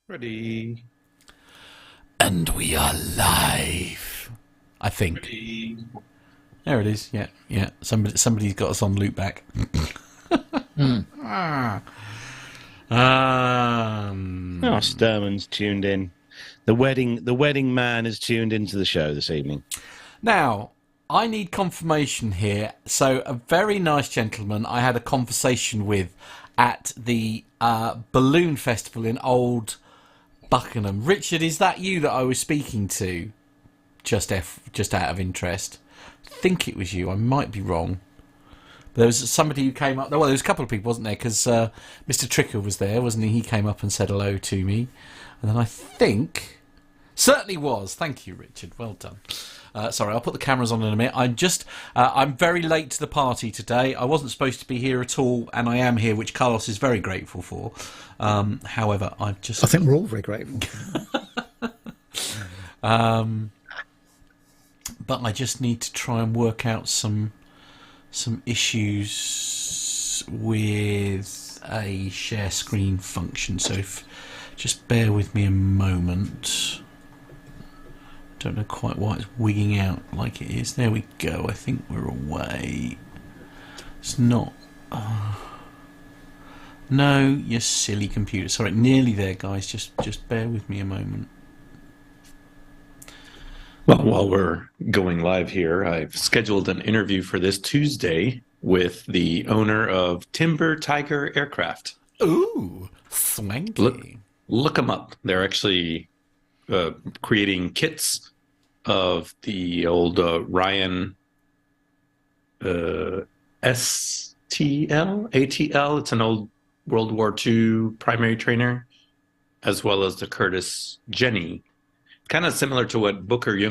Ready. And we are live. I think. Ready. There it is. Yeah. Somebody's got us on loop back. Sturman's tuned in. The wedding man is tuned into the show this evening. Now, I need confirmation here. So, a very nice gentleman I had a conversation with at the Balloon Festival in Old Buckingham. Richard, is that you that I was speaking to? Just out of interest. I think it was you. I might be wrong. There was somebody who came up. Well, there was a couple of people, wasn't there? Because Mr. Tricker was there, wasn't he? He came up and said hello to me. And then I think... Certainly was. Thank you, Richard. Well done. Sorry, I'll put the cameras on in a minute. I'm very late to the party today. I wasn't supposed to be here at all, and I am here, which Carlos is very grateful for. However, I think we're all very grateful. But I just need to try and work out some issues with a share screen function. So just bear with me a moment. Don't know quite why it's wigging out like it is. There we go. I think we're away. It's not. No, you silly computer. Sorry, nearly there, guys. Just bear with me a moment. Well, while we're going live here, I've scheduled an interview for this Tuesday with the owner of Timber Tiger Aircraft. Ooh, swanky. Look them up. They're actually creating kits of the old Ryan ATL. It's an old World War II primary trainer, as well as the Curtiss Jenny. Kind of similar to what Booker's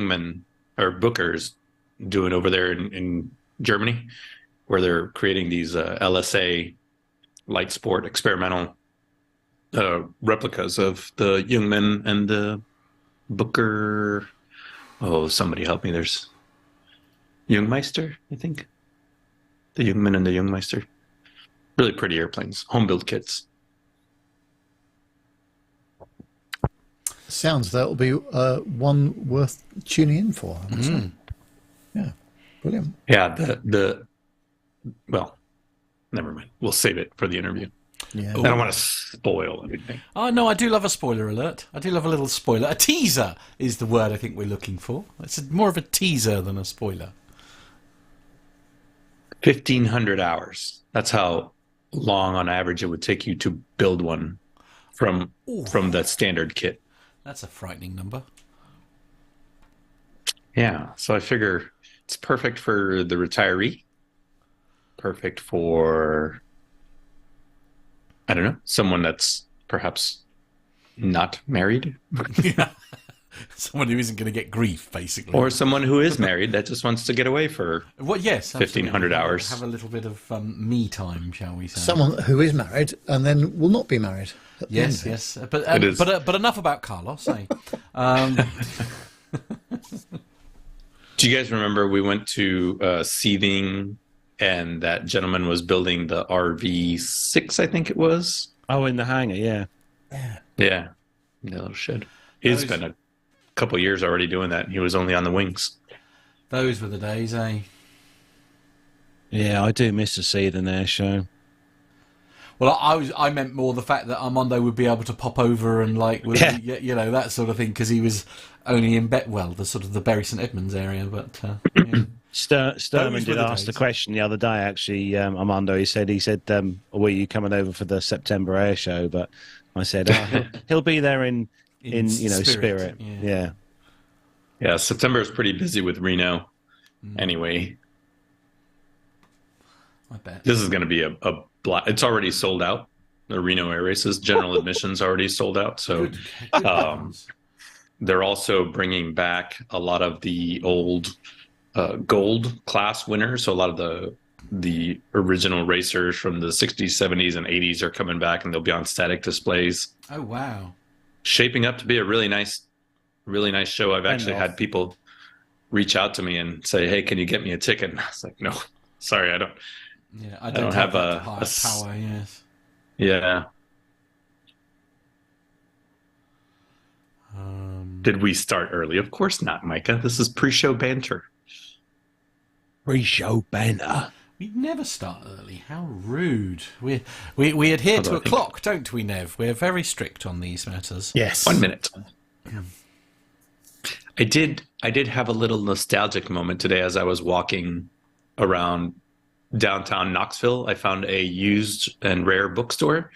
doing over there in Germany, where they're creating these LSA light sport experimental replicas of the Jungmann and the Booker. Oh, somebody help me. There's Jungmeister, I think. The Jungmann and the Jungmeister. Really pretty airplanes. Home-built kits. Sounds that'll be one worth tuning in for. Yeah, brilliant. Yeah, well, never mind. We'll save it for the interview. Yeah, I don't want to spoil anything. Oh, no, I do love a spoiler alert. I do love a little spoiler. A teaser is the word I think we're looking for. It's more of a teaser than a spoiler. 1,500 hours. That's how long on average it would take you to build one from the standard kit. That's a frightening number. Yeah, so I figure it's perfect for the retiree. Perfect for, I don't know, someone that's perhaps not married. Yeah. Someone who isn't going to get grief, basically. Or someone who is married that just wants to get away for 1,500 hours. Have a little bit of me time, shall we say. Someone who is married and then will not be married. Yes. But enough about Carlos, eh? Do you guys remember we went to Seething and that gentleman was building the RV6, I think it was? Oh, in the hangar, yeah. Yeah, the little shed. He's been a couple of years already doing that. He was only on the wings. Those were the days, eh? Yeah, I do miss the Seething Air Show. Well, I meant more the fact that Armando would be able to pop over and that sort of thing, because he was only in the sort of the Bury St Edmunds area. But yeah. Sturman did ask the question the other day. Actually, Armando, he said, "Were you coming over for the September air show?" But I said, he'll be there in spirit. Yeah. September is pretty busy with Reno. Anyway, I bet this is going to be a it's already sold out. The Reno Air Races general admission's already sold out. So they're also bringing back a lot of the old gold class winners. So a lot of the original racers from the 60s, 70s, and 80s are coming back, and they'll be on static displays. Oh, wow. Shaping up to be a really nice show. I've actually had people reach out to me and say, "Hey, can you get me a ticket?" And I was like, "No, sorry, I don't." Yeah, I don't have a power. Yes. Yeah. Did we start early? Of course not, Micah. This is pre-show banter. Pre-show banter. We never start early. How rude. We adhere to a clock, don't we, Nev? We're very strict on these matters. Yes. 1 minute. Yeah. I did have a little nostalgic moment today as I was walking around downtown Knoxville. I found a used and rare bookstore,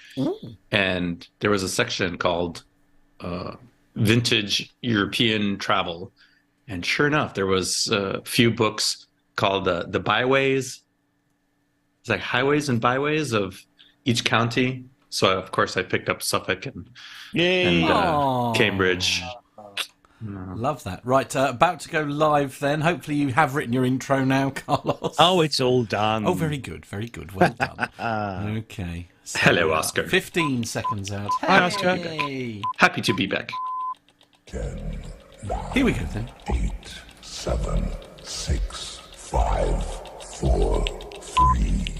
and there was a section called Vintage European Travel, and sure enough, there was a few books called the Byways. It's like highways and byways of each county. So of course I picked up Suffolk and Cambridge. Love that. Right, about to go live then. Hopefully you have written your intro now, Carlos. Oh, it's all done. Oh, very good, very good. Well done. Okay. So, Hello, Oscar. 15 seconds out. Hey. Hi, Oscar. Happy to be back. 10, 9, Here we go then. 8, 7, 6, 5, 4, 3.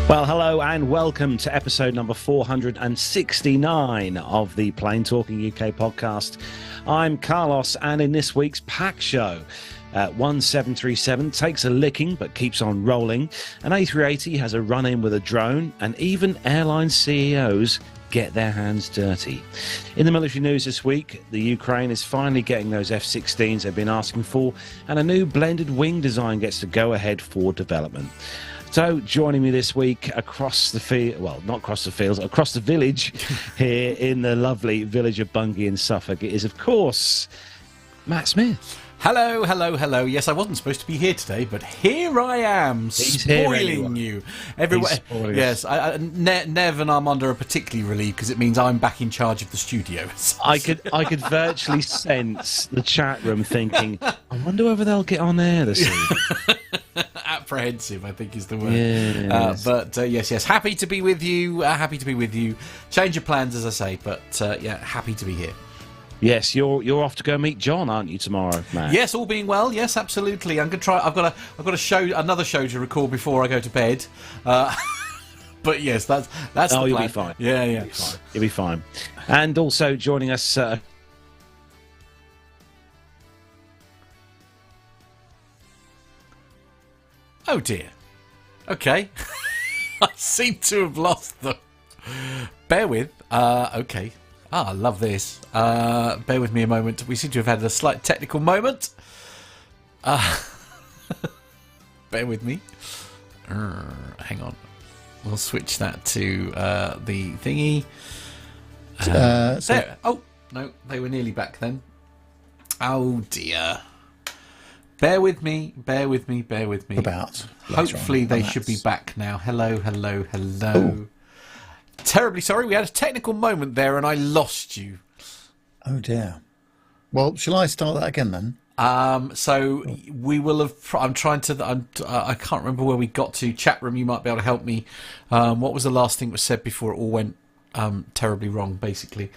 Well, hello and welcome to episode number 469 of the Plain Talking UK podcast. I'm Carlos, and in this week's pack show, 1737 takes a licking but keeps on rolling, an A380 has a run-in with a drone, and even airline CEOs get their hands dirty. In the military news this week, the Ukraine is finally getting those F-16s they've been asking for, and a new blended wing design gets to go ahead for development. So, joining me this week across the field, well, not across the fields, across the village here in the lovely village of Bungay in Suffolk, it is, of course, Matt Smith. Hello, hello, hello. Yes, I wasn't supposed to be here today, but here I am, spoiling you. Everyone, yes, Nev and Armando are particularly relieved because it means I'm back in charge of the studio. I could virtually sense the chat room thinking, I wonder whether they'll get on air this evening. Apprehensive, I think is the word. Yes. Yes, happy to be with you. Change your plans, as I say, but happy to be here. Yes, you're off to go meet John, aren't you, tomorrow, Matt? Yes, all being well. Yes, absolutely. I'm gonna try. I've got another show to record before I go to bed. But yes, that's the plan. You'll be fine. Yeah. You'll be fine. And also joining us. Oh dear. Okay. I seem to have lost them. Bear with. Okay. I love this. Bear with me a moment. We seem to have had a slight technical moment. Bear with me. Hang on. We'll switch that to the thingy. There. Oh, no. They were nearly back then. Oh, dear. Bear with me. About. Hopefully they should be back now. Hello. Ooh. Terribly sorry, we had a technical moment there and I lost you. Oh dear. Well, shall I start that again then? So we will have. I can't remember where we got to. Chat room, you might be able to help me. What was the last thing that was said before it all went terribly wrong? Basically.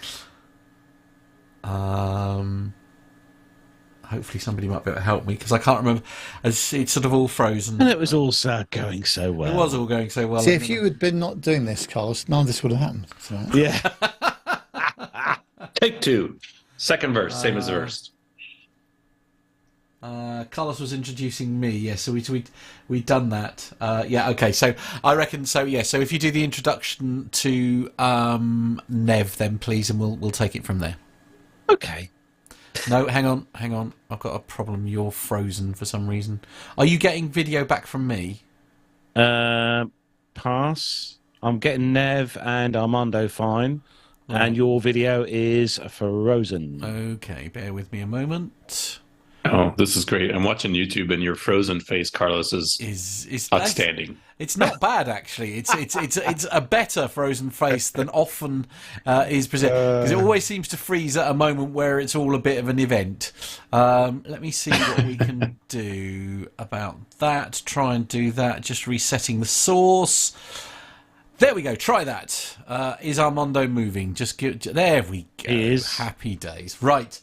Hopefully somebody might be able to help me because I can't remember. It's sort of all frozen. And it was all going so well. It was all going so well. See, if you had been not doing this, Carlos, none of this would have happened. So. Yeah. Take two. Second verse, same as the verse. Carlos was introducing me. Yes, so we'd done that. Okay. So I reckon. So yeah. So if you do the introduction to Nev, then please, and we'll take it from there. Okay. No, hang on. I've got a problem. You're frozen for some reason. Are you getting video back from me? Pass. I'm getting Nev and Armando fine. Right. And your video is frozen. Okay, bear with me a moment. Oh, this is great. I'm watching YouTube, and your frozen face, Carlos, is outstanding. It's not bad, actually. It's a better frozen face than often is presented, because it always seems to freeze at a moment where it's all a bit of an event. Let me see what we can do about that. Try and do that. Just resetting the source. There we go. Try that. Is Armando moving? There we go. He is. Happy days. Right.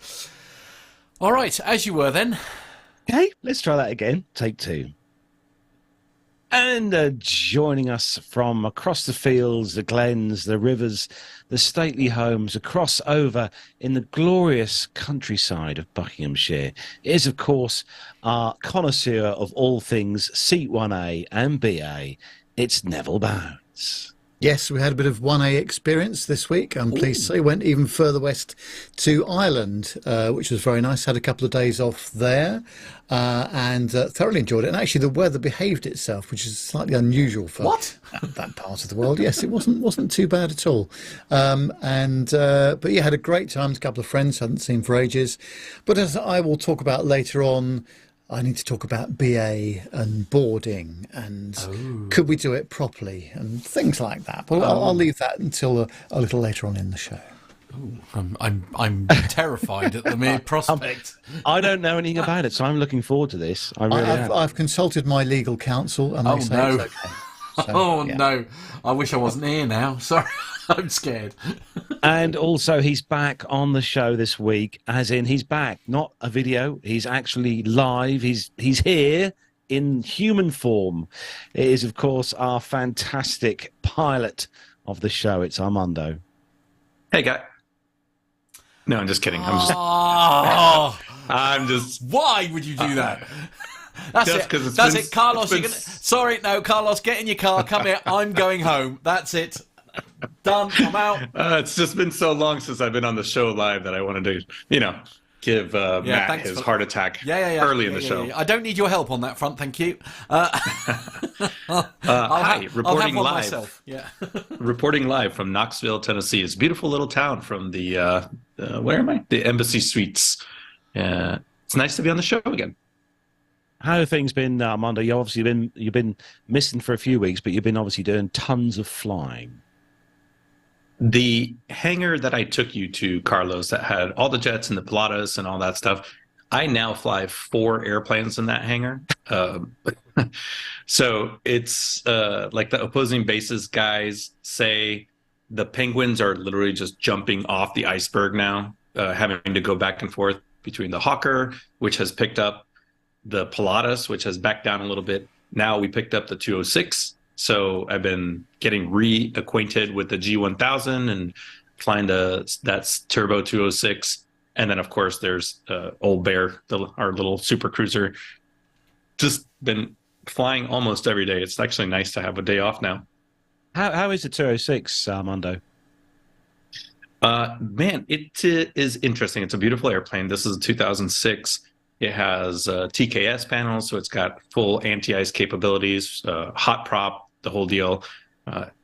All right. As you were then. Okay, let's try that again. Take 2. And joining us from across the fields, the glens, the rivers, the stately homes, across over in the glorious countryside of Buckinghamshire is, of course, our connoisseur of all things Seat 1A and BA. It's Neville Bounds. Yes, we had a bit of 1A experience this week. I'm pleased to say went even further west to Ireland, which was very nice. Had a couple of days off there and thoroughly enjoyed it. And actually, the weather behaved itself, which is slightly unusual for that part of the world. Yes, it wasn't too bad at all. But yeah, had a great time with a couple of friends I hadn't seen for ages. But as I will talk about later on, I need to talk about BA and boarding and could we do it properly and things like that. But I'll leave that until a little later on in the show. Ooh, I'm terrified at the mere prospect. I don't know anything about it, so I'm looking forward to this. I really am. I've consulted my legal counsel and they say it's okay. So, yeah. No, I wish I wasn't here now. Sorry, I'm scared. And also, he's back on the show this week, as in he's back, not a video. He's actually live. He's here in human form. It is, of course, our fantastic pilot of the show. It's Armando. Hey, guy. No, I'm just kidding. I'm just. Why would you do that? That's just it. That's it, Carlos. Sorry, no, Carlos. Get in your car. Come here. I'm going home. That's it. Done. I'm out. It's just been so long since I've been on the show live that I wanted to, give Matt his heart attack early in the show. I don't need your help on that front, thank you. Reporting live. Myself. Yeah. Reporting live from Knoxville, Tennessee. It's a beautiful little town from the where am I? The Embassy Suites. It's nice to be on the show again. How have things been, Armando? You've been missing for a few weeks, but you've been obviously doing tons of flying. The hangar that I took you to, Carlos, that had all the jets and the Pilatus and all that stuff, I now fly 4 airplanes in that hangar. So it's like the opposing bases guys say the Penguins are literally just jumping off the iceberg now, having to go back and forth between the Hawker, which has picked up the Pilatus, which has backed down a little bit. Now we picked up the 206. So I've been getting reacquainted with the G1000 and flying that's Turbo 206. And then, of course, there's Old Bear, our little super cruiser. Just been flying almost every day. It's actually nice to have a day off now. How is the 206, Armando? Man, it is interesting. It's a beautiful airplane. This is a 2006. It has TKS panels, so it's got full anti-ice capabilities, hot prop, the whole deal.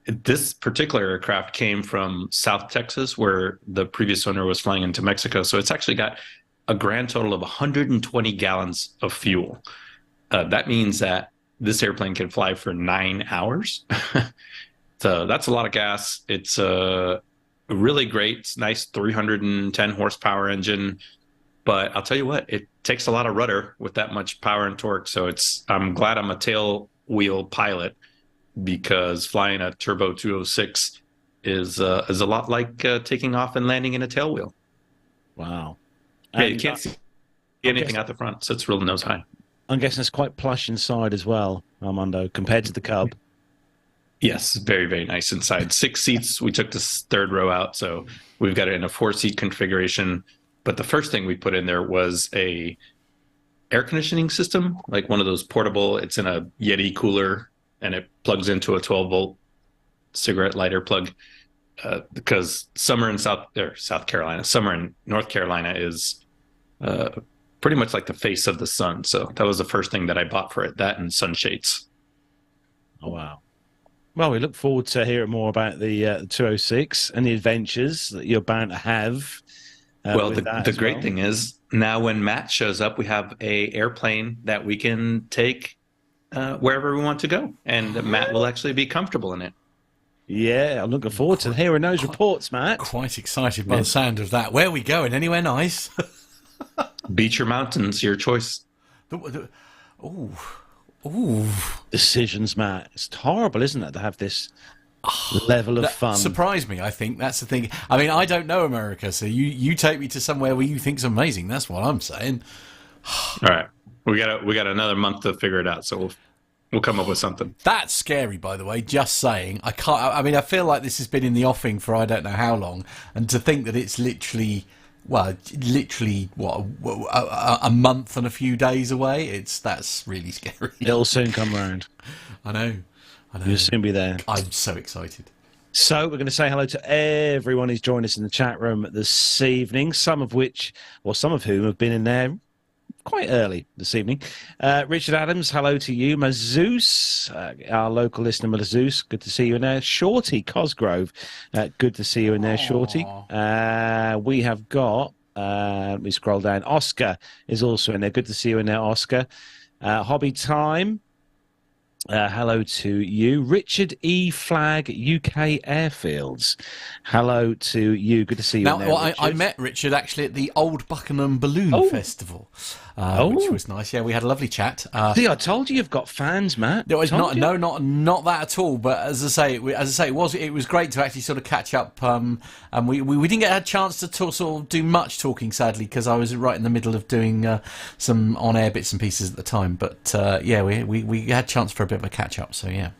This particular aircraft came from South Texas, where the previous owner was flying into Mexico. So it's actually got a grand total of 120 gallons of fuel. That means that this airplane can fly for 9 hours. So that's a lot of gas. It's a really great, nice 310 horsepower engine. But I'll tell you what, it takes a lot of rudder with that much power and torque. So I'm glad I'm a tail wheel pilot, because flying a Turbo 206 is a lot like taking off and landing in a tail wheel. Wow. Yeah, you can't see anything out the front, so it's real nose high. I'm guessing it's quite plush inside as well, Armando, compared to the Cub. Yes, very, very nice inside. 6 seats. We took this third row out, so we've got it in a 4-seat configuration. But the first thing we put in there was a air conditioning system, like one of those portable. It's in a Yeti cooler, and it plugs into a 12-volt cigarette lighter plug. Because summer in summer in North Carolina is pretty much like the face of the sun. So that was the first thing that I bought for it. That and sunshades. Oh wow! Well, we look forward to hearing more about the 206 and the adventures that you're bound to have. Well, the great thing is now when Matt shows up, we have a airplane that we can take wherever we want to go, and Matt will actually be comfortable in it. Yeah, I'm looking forward to hearing those reports, Matt. Quite excited by the sound of that. Where are we going? Anywhere nice? Beach or mountains, your choice. Ooh. Decisions, Matt. It's horrible, isn't it, to have this level of fun? Surprised me, I think. That's the thing. I mean, I don't know America, so you take me to somewhere where you think's amazing. That's what I'm saying. All right. We got another month to figure it out, so we'll come up with something. That's scary, by the way. Just saying. I can't. I mean, I feel like this has been in the offing for I don't know how long, and to think that it's literally what a month and a few days away. That's really scary. It'll soon come round. I know. You'll soon be there. I'm so excited. So we're going to say hello to everyone who's joined us in the chat room this evening. Some of whom have been in there quite early this evening. Richard Adams, hello to you. Mazoos, our local listener, Mazoos, good to see you in there. Shorty Cosgrove, good to see you in there, Shorty. We have got, let me scroll down, Oscar is also in there. Good to see you in there, Oscar. Hobby Time, hello to you. Richard E. Flag, UK Airfields, hello to you. Good to see you in there, Richard. I met Richard actually at the Old Buckingham Balloon Festival. Which was nice. Yeah, we had a lovely chat. See, I told you you've got fans, Matt. Not that at all. But as I say, it was great to actually sort of catch up. And we didn't get a chance to sort of do much talking, sadly, because I was right in the middle of doing some on-air bits and pieces at the time. But yeah, we had a chance for a bit of a catch up. So yeah.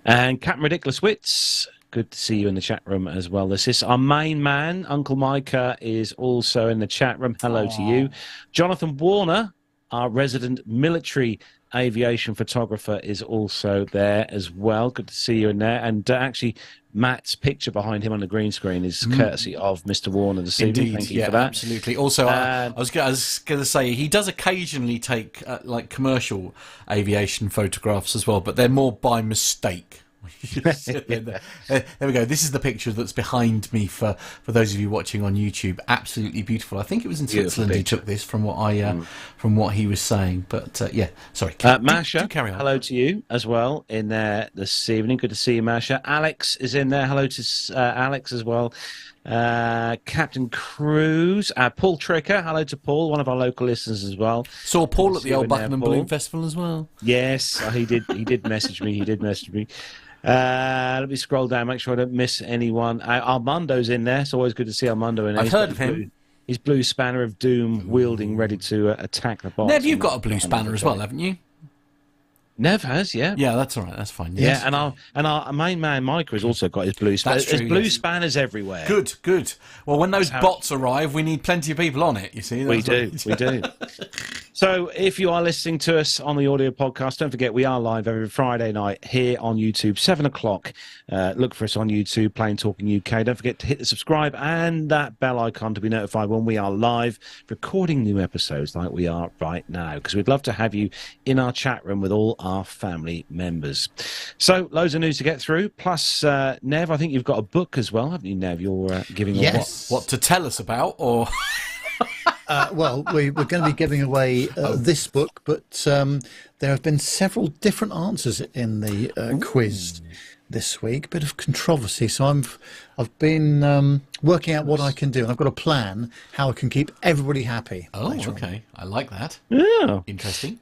And Captain Ridiculous Wits, good to see you in the chat room as well. This is our main man, Uncle Micah, is also in the chat room. Hello to you. Jonathan Warner, our resident military aviation photographer, is also there as well. Good to see you in there. And actually, Matt's picture behind him on the green screen is courtesy of Mr. Warner this evening. Thank you for that. Absolutely. Also, I was going to say, he does occasionally take like commercial aviation photographs as well, but they're more by mistake. There we go. This is the picture that's behind me for those of you watching on YouTube. Absolutely beautiful. I think it was in Switzerland he took this, from what he was saying. But yeah, sorry. Masha, carry on. Hello to you as well in there this evening. Good to see you, Masha. Alex is in there. Hello to Alex as well. Captain Cruz, Paul Tricker. Hello to Paul, one of our local listeners as well. Saw Paul at the Old Buckingham Balloon Festival as well. Yes, he did. He did message me. Let me scroll down, make sure I don't miss anyone. Armando's in there. It's always good to see Armando in there. I've heard of him. His blue spanner of doom wielding, ready to attack the box. Nev, you've got a blue spanner as well, haven't you? Nev has, yeah. Yeah, that's all right. That's fine. Yes. Yeah, and our main man Micah has also got his blue spanner. There's blue spanners everywhere. Good. Well, when those bots arrive, we need plenty of people on it. You see, we do. So, if you are listening to us on the audio podcast, don't forget we are live every Friday night here on YouTube, 7 o'clock. Look for us on YouTube, Plain Talking UK. Don't forget to hit the subscribe and that bell icon to be notified when we are live recording new episodes like we are right now, because we'd love to have you in our chat room with all our family members. So, loads of news to get through. Plus, Nev, I think you've got a book as well, haven't you, Nev? You're giving away what to tell us about, or well, we're going to be giving away this book, but there have been several different answers in the quiz this week. A bit of controversy, so I've been working out what I can do, and I've got a plan how I can keep everybody happy. Oh, okay, I like that. Yeah, interesting.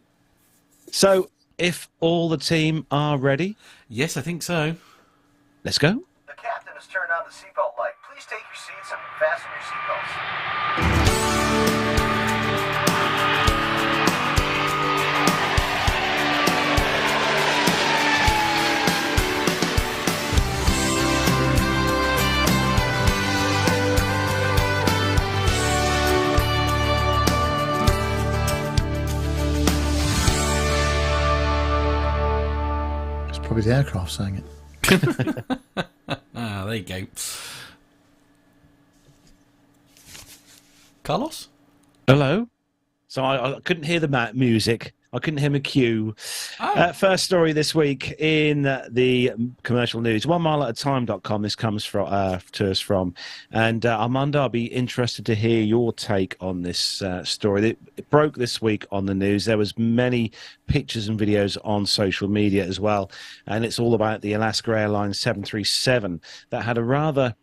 So, if all the team are ready, yes, I think so. Let's go. The captain has turned on the seatbelt light. Please take your seats and fasten your seatbelts. Probably the aircraft saying it. There you go. Carlos? Hello. So I couldn't hear the music. I couldn't hear my cue. Oh. First story this week in the commercial news. 1mileatatime.com. This comes from to us from. And Armando, I'll be interested to hear your take on this story. It broke this week on the news. There was many pictures and videos on social media as well. And it's all about the Alaska Airlines 737 that had a rather,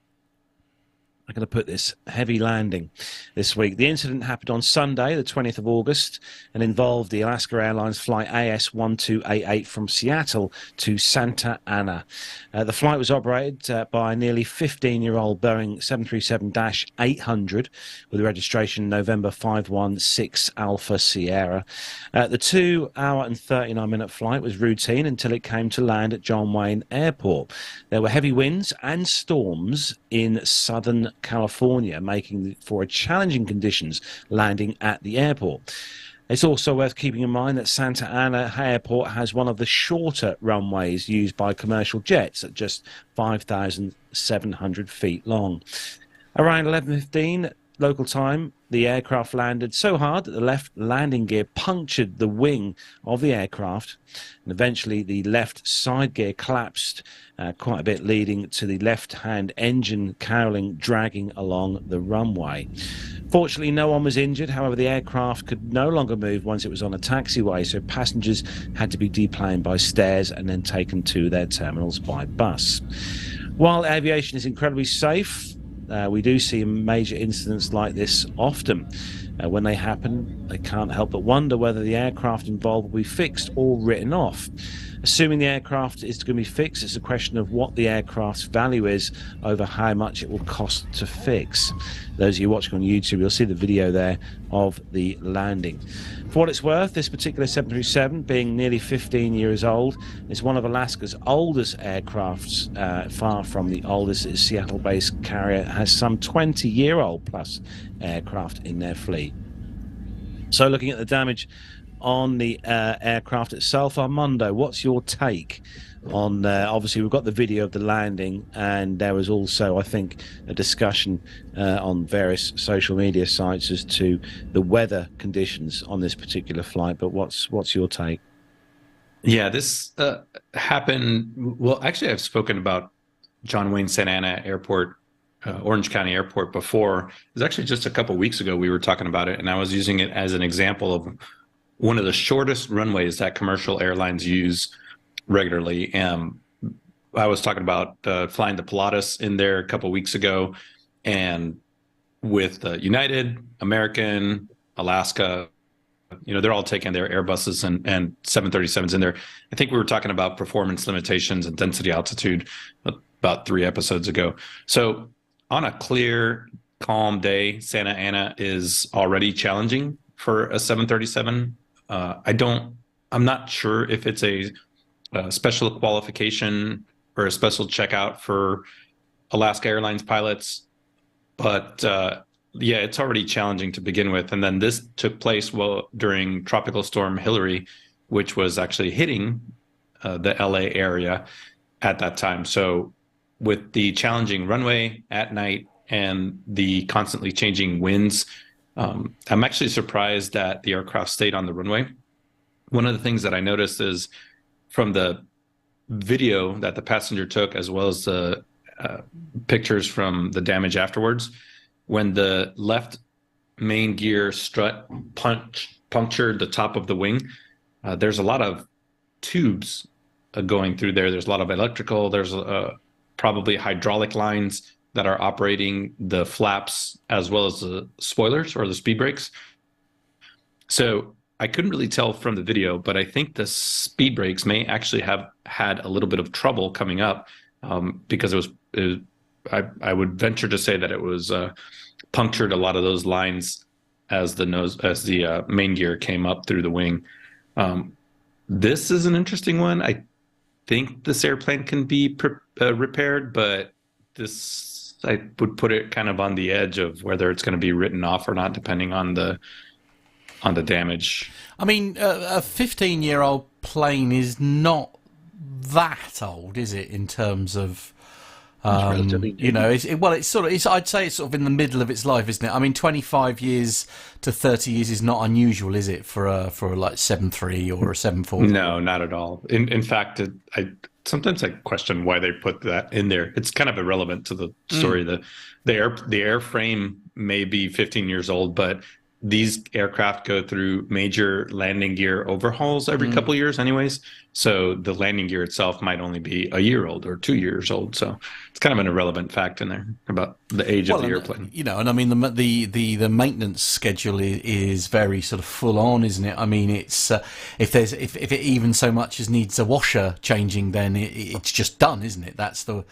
I'm going to put this, heavy landing this week. The incident happened on Sunday, the 20th of August, and involved the Alaska Airlines flight AS1288 from Seattle to Santa Ana. The flight was operated by a nearly 15-year-old Boeing 737-800 with registration November 516 Alpha Sierra. The 2-hour and 39-minute flight was routine until it came to land at John Wayne Airport. There were heavy winds and storms in southern California, making for challenging conditions landing at the airport. It's also worth keeping in mind that Santa Ana Airport has one of the shorter runways used by commercial jets at just 5,700 feet long. Around 11:15 local time, the aircraft landed so hard that the left landing gear punctured the wing of the aircraft, and eventually the left side gear collapsed quite a bit, leading to the left-hand engine cowling dragging along the runway. Fortunately, no one was injured. However, the aircraft could no longer move once it was on a taxiway, so passengers had to be deplaned by stairs and then taken to their terminals by bus. While aviation is incredibly safe, we do see major incidents like this often. When they happen, they can't help but wonder whether the aircraft involved will be fixed or written off. Assuming the aircraft is going to be fixed, it's a question of what the aircraft's value is over how much it will cost to fix. Those of you watching on YouTube, you'll see the video there of the landing. For what it's worth, this particular 737, being nearly 15 years old, is one of Alaska's oldest aircrafts, far from the oldest. It's a Seattle-based carrier. It has some 20-year-old plus aircraft in their fleet. So looking at the damage on the aircraft itself, Armando, what's your take on obviously we've got the video of the landing, and there was also, I think, a discussion on various social media sites as to the weather conditions on this particular flight, but what's your take? Yeah, this happened, well, actually I've spoken about John Wayne Santa Ana Airport, Orange County Airport before. It was actually just a couple of weeks ago we were talking about it, and I was using it as an example of one of the shortest runways that commercial airlines use regularly. I was talking about flying the Pilatus in there a couple of weeks ago, and with United, American, Alaska, they're all taking their Airbuses and 737s in there. I think we were talking about performance limitations and density altitude about 3 episodes ago. So on a clear, calm day, Santa Ana is already challenging for a 737. I'm not sure if it's a special qualification or a special checkout for Alaska Airlines pilots, but yeah, it's already challenging to begin with. And then this took place during Tropical Storm Hillary, which was actually hitting the LA area at that time. So with the challenging runway at night and the constantly changing winds, I'm actually surprised that the aircraft stayed on the runway. One of the things that I noticed is from the video that the passenger took, as well as the pictures from the damage afterwards, when the left main gear strut punctured the top of the wing, there's a lot of tubes going through there. There's a lot of electrical. There's probably hydraulic lines that are operating the flaps as well as the spoilers or the speed brakes. So I couldn't really tell from the video, but I think the speed brakes may actually have had a little bit of trouble coming up because I would venture to say that it was punctured a lot of those lines as the main gear came up through the wing. This is an interesting one. I think this airplane can be repaired, but I would put it kind of on the edge of whether it's going to be written off or not, depending on the damage. I mean, a 15-year-old plane is not that old, is it, in terms of relatively new. You know, I'd say it's sort of in the middle of its life, isn't it? I mean, 25 years to 30 years is not unusual, is it, for a like 7.3 or a 7.4? No, not at all. In fact, I sometimes I question why they put that in there. It's kind of irrelevant to the story. The airframe may be 15 years old, but these aircraft go through major landing gear overhauls every couple of years anyways. So the landing gear itself might only be a year old or 2 years old. So it's kind of an irrelevant fact in there about the age of the airplane. You know, and I mean, the maintenance schedule is very sort of full on, isn't it? I mean, it's if it even so much as needs a washer changing, then it's just done, isn't it? That's the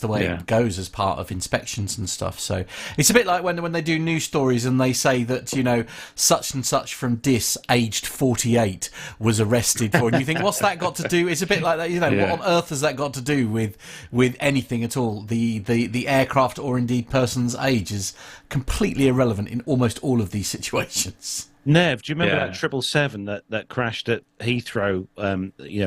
way it goes as part of inspections and stuff. So it's a bit like when they do news stories and they say that, you know, such and such from Dis, aged 48, was arrested for, and you think, what's that got to do? It's a bit like that, you know. What on earth has that got to do with anything at all? The aircraft or indeed person's age is completely irrelevant in almost all of these situations. Nev, do you remember that 777 that crashed at Heathrow?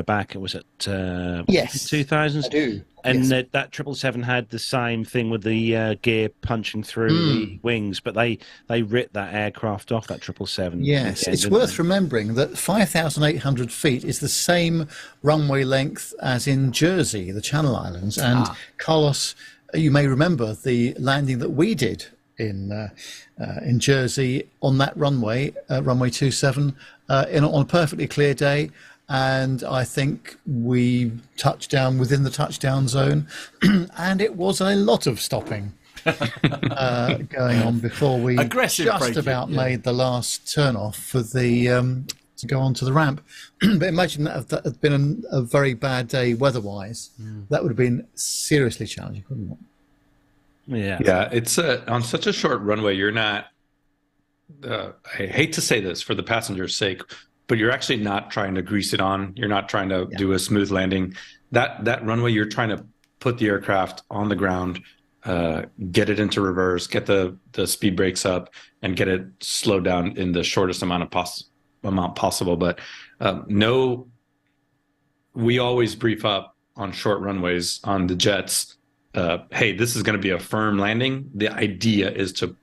Back it was at 2000s. I do. And that 777 had the same thing with the gear punching through the wings, but they ripped that aircraft off, that 777. Yes, it's worth remembering that 5,800 feet is the same runway length as in Jersey, the Channel Islands. And Carlos, you may remember the landing that we did in Jersey on that runway, runway 27, on a perfectly clear day. And I think we touched down within the touchdown zone, and it was a lot of stopping going on before we made the last turn off for the to go onto the ramp. But imagine that had been a very bad day weather-wise. That would have been seriously challenging, wouldn't it? Yeah. It's on such a short runway. You're not. I hate to say this for the passenger's sake, but you're actually not trying to grease it on. You're not trying to do a smooth landing. That runway, you're trying to put the aircraft on the ground, get it into reverse, get the speed brakes up, and get it slowed down in the shortest amount possible. But we always brief up on short runways on the jets. Hey, this is going to be a firm landing. The idea is to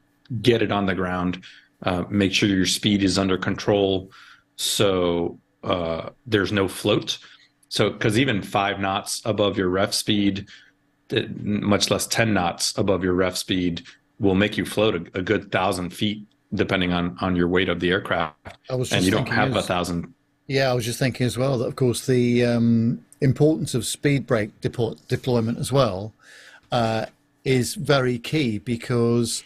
get it on the ground, make sure your speed is under control, so there's no float. So because even 5 knots above your ref speed, much less 10 knots above your ref speed, will make you float a good 1,000 feet, depending on your weight of the aircraft. And you don't have 1,000. Yeah, I was just thinking as well that, of course, the importance of speed brake deployment as well is very key, because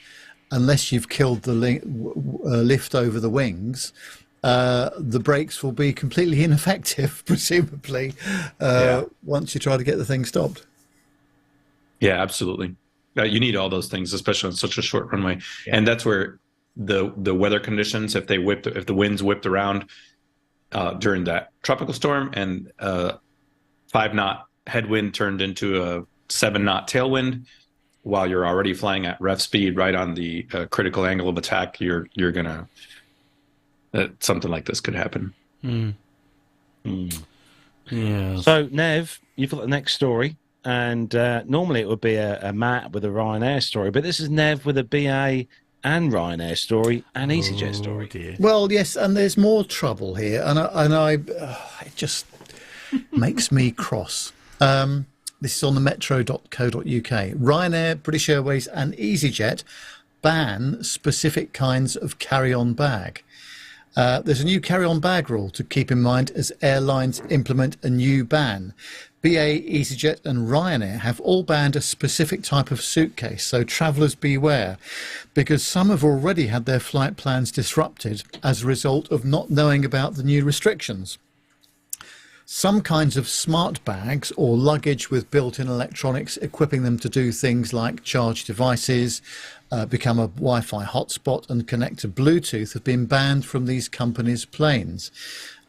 unless you've killed the lift over the wings, the brakes will be completely ineffective, presumably, once you try to get the thing stopped. Yeah, absolutely. You need all those things, especially on such a short runway. And that's where the weather conditions, if the winds whipped around during that tropical storm and 5-knot headwind turned into a 7-knot tailwind, while you're already flying at ref speed right on the critical angle of attack, you're gonna something like this could happen. Yeah. So Nev, you've got the next story, and normally it would be a Matt with a Ryanair story, but this is Nev with a BA and Ryanair story and easyJet story. Dear. Well, yes, and there's more trouble here, and I it just makes me cross. This is on the metro.co.uk. Ryanair, British Airways and easyJet ban specific kinds of carry-on bag. There's a new carry-on bag rule to keep in mind as airlines implement a new ban. BA, easyJet and Ryanair have all banned a specific type of suitcase, so travellers beware, because some have already had their flight plans disrupted as a result of not knowing about the new restrictions. Some kinds of smart bags or luggage with built-in electronics equipping them to do things like charge devices, become a Wi-Fi hotspot and connect to Bluetooth have been banned from these companies' planes.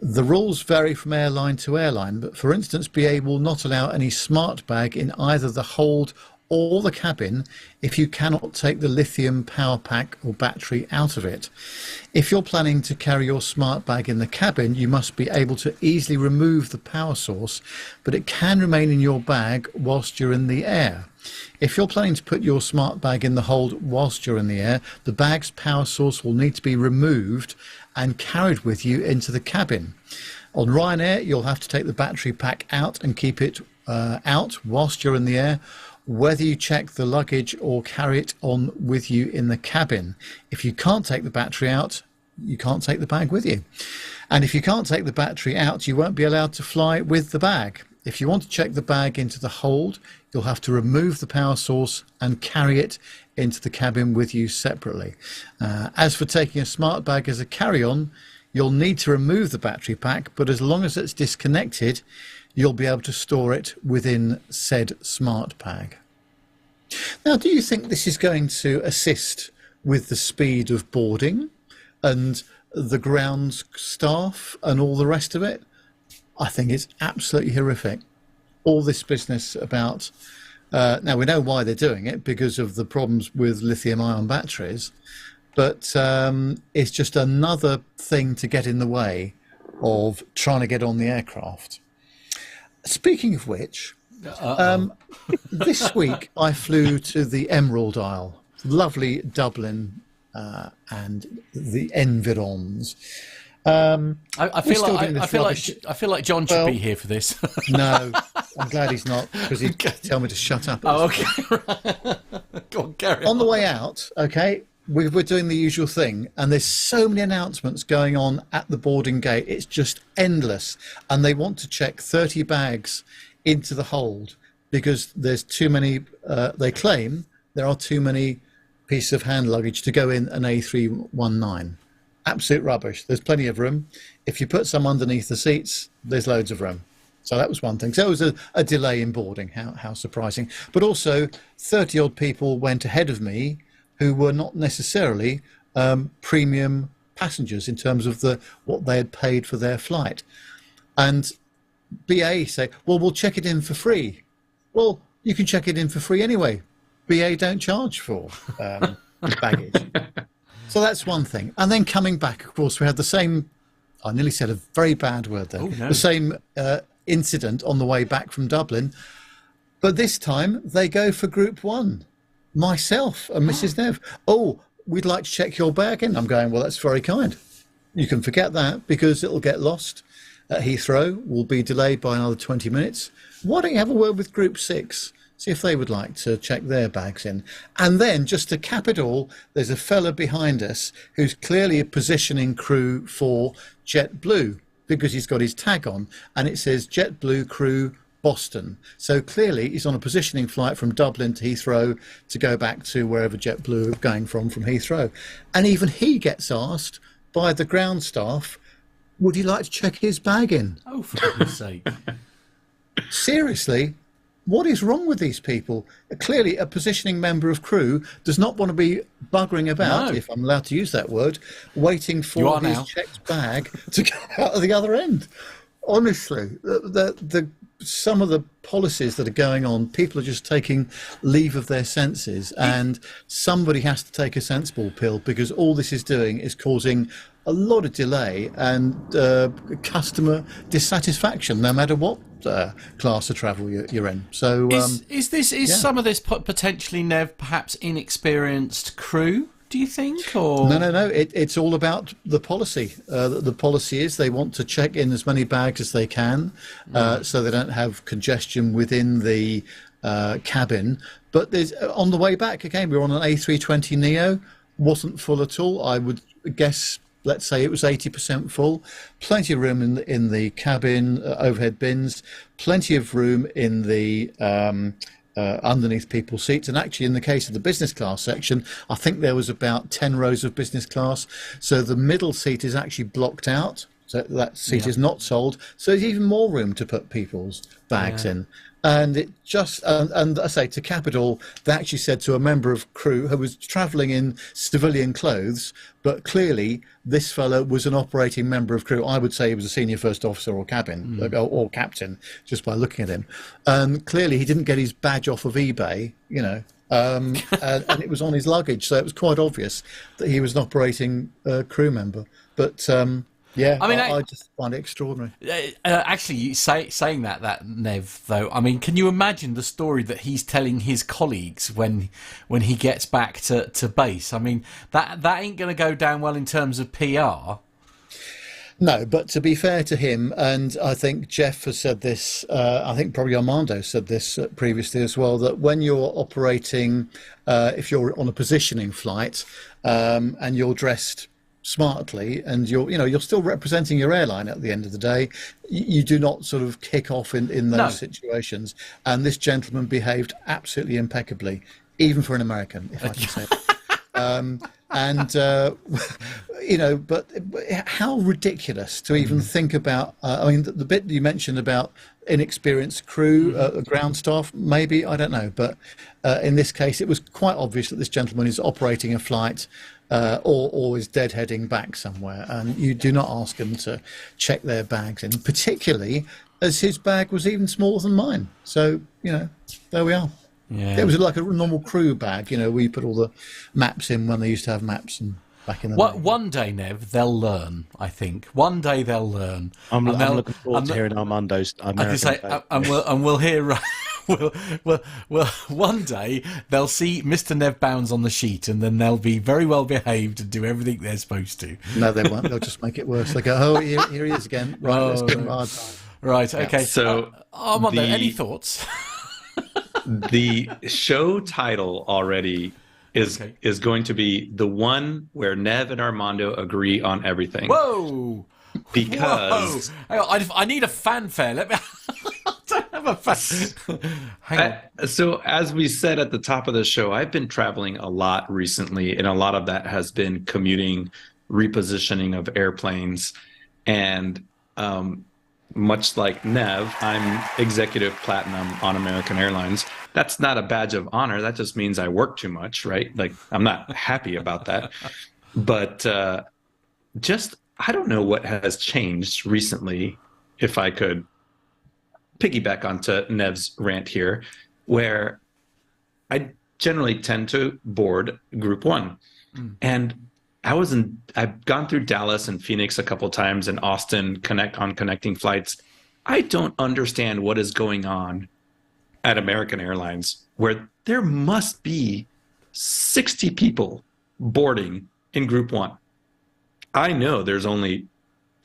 The rules vary from airline to airline, but for instance, BA will not allow any smart bag in either the hold or the cabin if you cannot take the lithium power pack or battery out of it. If you're planning to carry your smart bag in the cabin, you must be able to easily remove the power source, but it can remain in your bag whilst you're in the air. If you're planning to put your smart bag in the hold whilst you're in the air, the bag's power source will need to be removed and carried with you into the cabin. On Ryanair, you'll have to take the battery pack out and keep it out whilst you're in the air, whether you check the luggage or carry it on with you in the cabin. If you can't take the battery out, you can't take the bag with you. And if you can't take the battery out, you won't be allowed to fly with the bag. If you want to check the bag into the hold, you'll have to remove the power source and carry it into the cabin with you separately. As for taking a smart bag as a carry-on, you'll need to remove the battery pack, but as long as it's disconnected, you'll be able to store it within said smart bag. Now, do you think this is going to assist with the speed of boarding and the ground staff and all the rest of it? I think it's absolutely horrific. All this business about, now we know why they're doing it, because of the problems with lithium-ion batteries, but it's just another thing to get in the way of trying to get on the aircraft. Speaking of which, this week I flew to the Emerald Isle, lovely Dublin and the environs. I feel like John should be here for this. No, I'm glad he's not, because he'd tell me to shut up. Oh, okay. Go on, carry on the way out, okay, we're doing the usual thing, and there's so many announcements going on at the boarding gate. It's just endless, and they want to check 30 bags into the hold because there's too many. They claim there are too many pieces of hand luggage to go in an A319. Absolute rubbish. There's plenty of room. If you put some underneath the seats, there's loads of room. So that was one thing. So it was a delay in boarding. How surprising. But also 30 odd people went ahead of me who were not necessarily premium passengers in terms of what they had paid for their flight. And BA say, well, we'll check it in for free. Well, you can check it in for free anyway. BA don't charge for baggage. So that's one thing. And then coming back, of course, we had the same, I nearly said a very bad word there, the same incident on the way back from Dublin. But this time they go for Group 1. Myself and Mrs. Nev. Oh, we'd like to check your bag in. I'm going, well, that's very kind. You can forget that because it'll get lost at Heathrow. Will be delayed by another 20 minutes. Why don't you have a word with Group 6? See if they would like to check their bags in. And then, just to cap it all, there's a fella behind us who's clearly a positioning crew for JetBlue because he's got his tag on and it says JetBlue crew Boston. So clearly he's on a positioning flight from Dublin to Heathrow to go back to wherever JetBlue are going from Heathrow. And even he gets asked by the ground staff, would he like to check his bag in? Oh, for goodness sake. Seriously? What is wrong with these people? Clearly, a positioning member of crew does not want to be buggering about, if I'm allowed to use that word, waiting for his checked bag to come out of the other end. Honestly, some of the policies that are going on, people are just taking leave of their senses, and somebody has to take a sensible pill because all this is doing is causing a lot of delay and customer dissatisfaction, no matter what class of travel you're in. So is some of this potentially, Nev, perhaps inexperienced crew? Do you think? Or no. It's all about the policy. The policy is they want to check in as many bags as they can, so they don't have congestion within the cabin. But there's on the way back again. We were on an A320 Neo, wasn't full at all. I would guess, let's say it was 80% full. Plenty of room in the cabin, overhead bins. Plenty of room in the underneath people's seats. And actually, in the case of the business class section, I think there was about 10 rows of business class. So the middle seat is actually blocked out. So that seat is not sold. So there's even more room to put people's bags in. And it just, and I say, to cap it all, they actually said to a member of crew who was travelling in civilian clothes, but clearly this fellow was an operating member of crew. I would say he was a senior first officer or cabin or captain, just by looking at him. And clearly he didn't get his badge off of eBay, and it was on his luggage. So it was quite obvious that he was an operating crew member. But Yeah, I mean, I just find it extraordinary. actually, saying that Nev, though, I mean, can you imagine the story that he's telling his colleagues when he gets back to base? I mean, that ain't going to go down well in terms of PR. No, but to be fair to him, and I think Jeff has said this, I think probably Armando said this previously as well, that when you're operating, if you're on a positioning flight and you're dressed smartly and you're still representing your airline at the end of the day, you do not sort of kick off in those situations. And this gentleman behaved absolutely impeccably, even for an American, if I can say it. But how ridiculous to even think about. I mean, the bit you mentioned about inexperienced crew, ground staff, maybe, I don't know. But in this case, it was quite obvious that this gentleman is operating a flight or is deadheading back somewhere. And you do not ask them to check their bags in, particularly as his bag was even smaller than mine. So, there we are. Yeah. It was like a normal crew bag, where you put all the maps in when they used to have maps and back in the day. One day, Nev, they'll learn, I think. One day they'll learn. I'm looking forward to hearing Armando's American take. And we'll hear... Well, one day they'll see Mr. Nev Bounds on the sheet, and then they'll be very well behaved and do everything they're supposed to. No, they won't. They'll just make it worse. They go, oh, here he is again. Right, let's give him a hard time. Right, okay. So, Armando, any thoughts? The show title already is going to be the one where Nev and Armando agree on everything. Whoa! Because Hang on, I need a fanfare. Let me. I don't have a fan. Hang on. So, as we said at the top of the show, I've been traveling a lot recently, and a lot of that has been commuting, repositioning of airplanes, and much like Nev, I'm executive platinum on American Airlines. That's not a badge of honor. That just means I work too much, right? Like, I'm not happy about that. But I don't know what has changed recently, if I could piggyback onto Nev's rant here, where I generally tend to board Group 1. And I've gone through Dallas and Phoenix a couple of times and Austin connecting flights. I don't understand what is going on at American Airlines, where there must be 60 people boarding in Group 1. I know there's only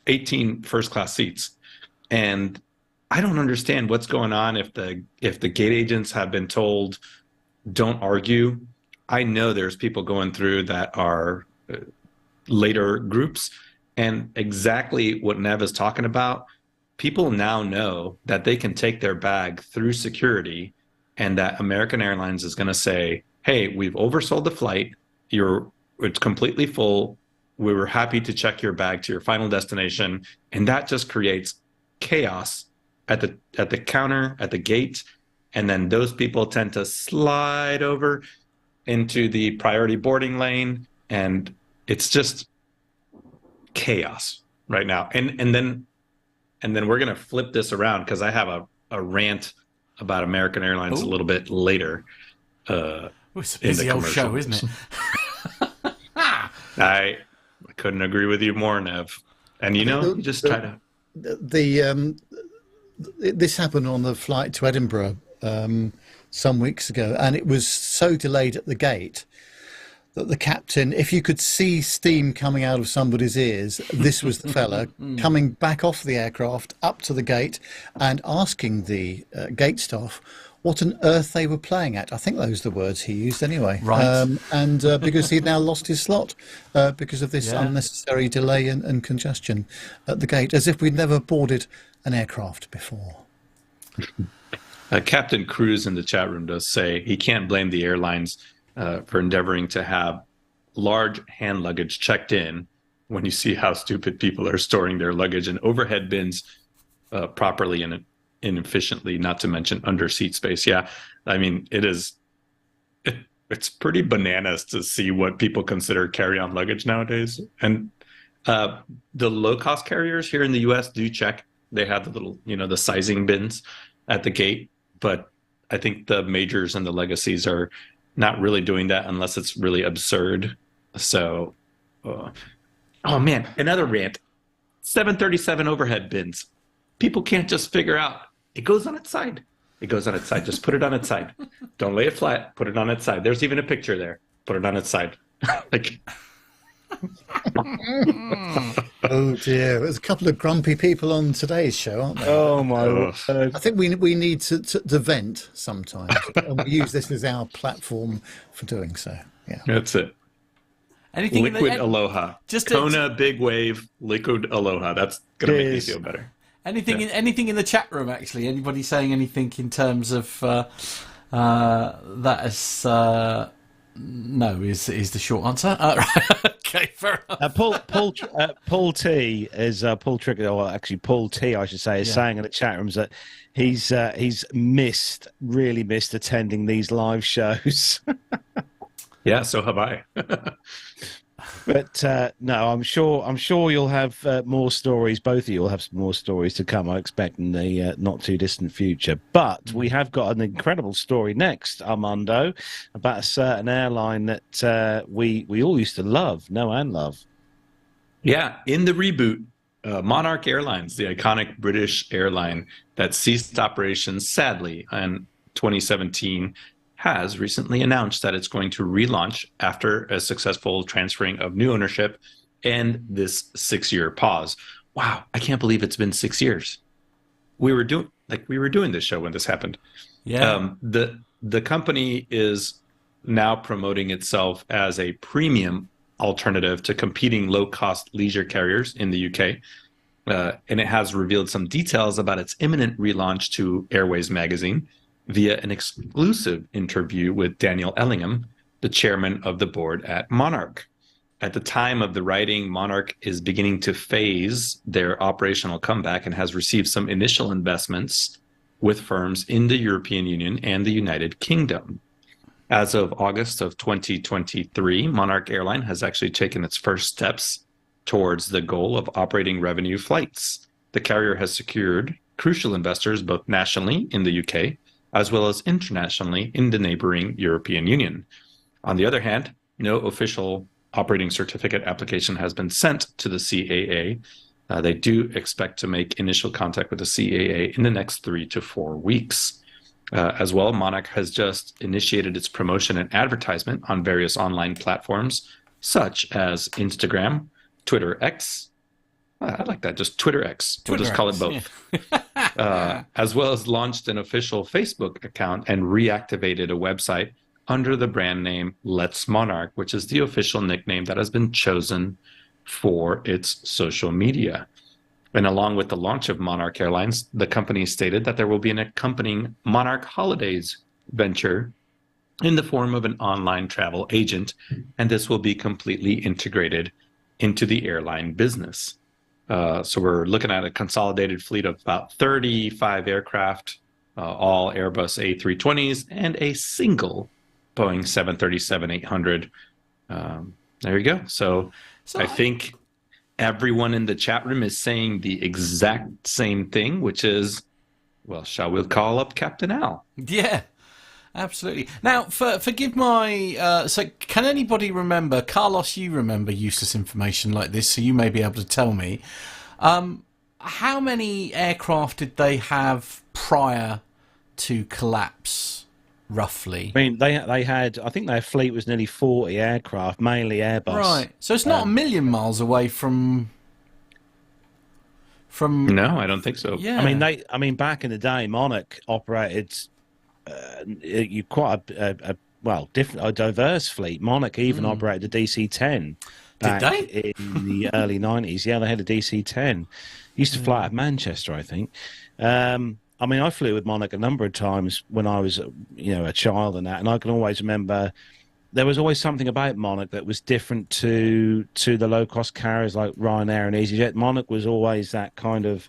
18 first class seats, and I don't understand what's going on. If the gate agents have been told, don't argue, I know there's people going through that are later groups, and exactly what Nev is talking about. People now know that they can take their bag through security, and that American Airlines is going to say, hey, we've oversold the flight. It's completely full. We were happy to check your bag to your final destination. And that just creates chaos at the counter, at the gate. And then those people tend to slide over into the priority boarding lane. And it's just chaos right now. And then we're going to flip this around, because I have a rant about American Airlines a little bit later. It's a busy old show, isn't it? I couldn't agree with you more, Nev. And you just try to. This happened on the flight to Edinburgh some weeks ago, and it was so delayed at the gate that the captain, if you could see steam coming out of somebody's ears, this was the fella coming back off the aircraft up to the gate and asking the gate staff what on earth they were playing at. I think those are the words he used anyway. Right. And because he'd now lost his slot because of this unnecessary delay and congestion at the gate, as if we'd never boarded an aircraft before. Captain Cruz in the chat room does say he can't blame the airlines for endeavoring to have large hand luggage checked in when you see how stupid people are storing their luggage in overhead bins properly and efficiently, not to mention under seat space. Yeah, I mean, it's pretty bananas to see what people consider carry-on luggage nowadays. And the low-cost carriers here in the U.S. do check. They have the little, the sizing bins at the gate. But I think the majors and the legacies are not really doing that unless it's really absurd. So, oh man, another rant. 737 overhead bins. People can't just figure out. It goes on its side. It goes on its side. Just put it on its side. Don't lay it flat. Put it on its side. There's even a picture there. Put it on its side. Like, Oh dear, there's a couple of grumpy people on today's show, aren't there? Oh my word. I think we need to vent sometimes, and we use this as our platform for doing so. Yeah, that's it. Anything Liquid aloha. Just Kona, big wave, liquid aloha. That's going to make me feel better. Anything in the chat room, actually? Anybody saying anything in terms of that is no is the short answer. Right. Okay, fair enough. Paul T is Paul Trigger, or actually Paul T, I should say, is saying in the chat rooms that he's really missed attending these live shows. Yeah, so have I. But no, I'm sure you'll have more stories. Both of you will have some more stories to come, I expect, in the not too distant future. But we have got an incredible story next, Armando, about a certain airline that we all used to love, know and love. Yeah, in the reboot, Monarch Airlines, the iconic British airline that ceased operations, sadly, in 2017, has recently announced that it's going to relaunch after a successful transferring of new ownership and this 6-year pause. Wow, I can't believe it's been 6 years. We were doing this show when this happened. Yeah. The company is now promoting itself as a premium alternative to competing low-cost leisure carriers in the UK. And it has revealed some details about its imminent relaunch to Airways magazine via an exclusive interview with Daniel Ellingham, the chairman of the board at Monarch. At the time of the writing, Monarch is beginning to phase their operational comeback and has received some initial investments with firms in the European Union and the United Kingdom. As of August of 2023, Monarch Airline has actually taken its first steps towards the goal of operating revenue flights. The carrier has secured crucial investors both nationally in the UK as well as internationally in the neighboring European Union. On the other hand, no official operating certificate application has been sent to the CAA. They do expect to make initial contact with the CAA in the next 3 to 4 weeks. As well, Monarch has just initiated its promotion and advertisement on various online platforms, such as Instagram, Twitter X. I like that, just Twitter X. We'll just call it both. Yeah. As well as launched an official Facebook account and reactivated a website under the brand name Let's Monarch, which is the official nickname that has been chosen for its social media. And along with the launch of Monarch Airlines, the company stated that there will be an accompanying Monarch Holidays venture in the form of an online travel agent, and this will be completely integrated into the airline business. So we're looking at a consolidated fleet of about 35 aircraft, all Airbus A320s, and a single Boeing 737-800. There you go. So I think everyone in the chat room is saying the exact same thing, which is, well, shall we call up Captain Al? Yeah, absolutely. Now, forgive my... so can anybody remember, Carlos, you remember useless information like this, so you may be able to tell me. How many aircraft did they have prior to collapse, roughly? I mean, they had, I think their fleet was nearly 40 aircraft, mainly Airbus. Right. So it's not a million miles away from... No, I don't think so. Yeah. I mean, back in the day, Monarch operated quite a diverse fleet. Monarch even operated the DC-10 back in the early 90s. Yeah, they had a DC-10. Used to fly out of Manchester, I think. I mean, I flew with Monarch a number of times when I was, a child and that, and I can always remember there was always something about Monarch that was different to the low-cost carriers like Ryanair and easyJet. Monarch was always that kind of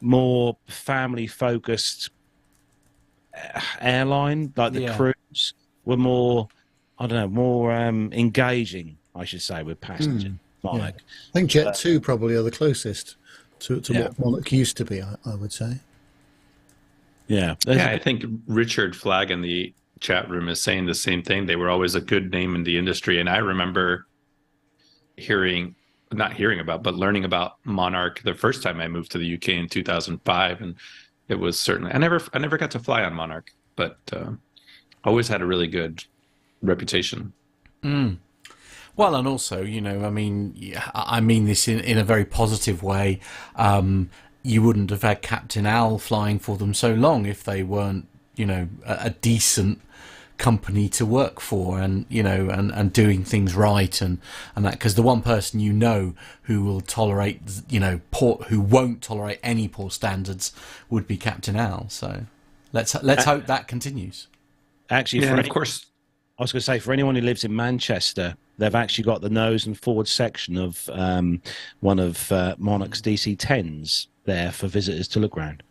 more family-focused airline. Like the crews were more, more engaging, I should say, with passengers. Monarch. Yeah. I think Jet 2 probably are the closest to what Monarch used to be, I would say. Yeah. I think Richard Flagg in the chat room is saying the same thing. They were always a good name in the industry. And I remember hearing not hearing about, but learning about Monarch the first time I moved to the UK in 2005, and it was certainly I never got to fly on Monarch, but always had a really good reputation. Well, and also, I mean this in a very positive way. You wouldn't have had Captain Al flying for them so long if they weren't, a decent company to work for, and and doing things right, and that, because the one person who will tolerate who won't tolerate any poor standards would be Captain Al. So let's hope that continues. Actually, of course, I was going to say, for anyone who lives in Manchester, they've actually got the nose and forward section of one of Monarch's DC-10s there for visitors to look around.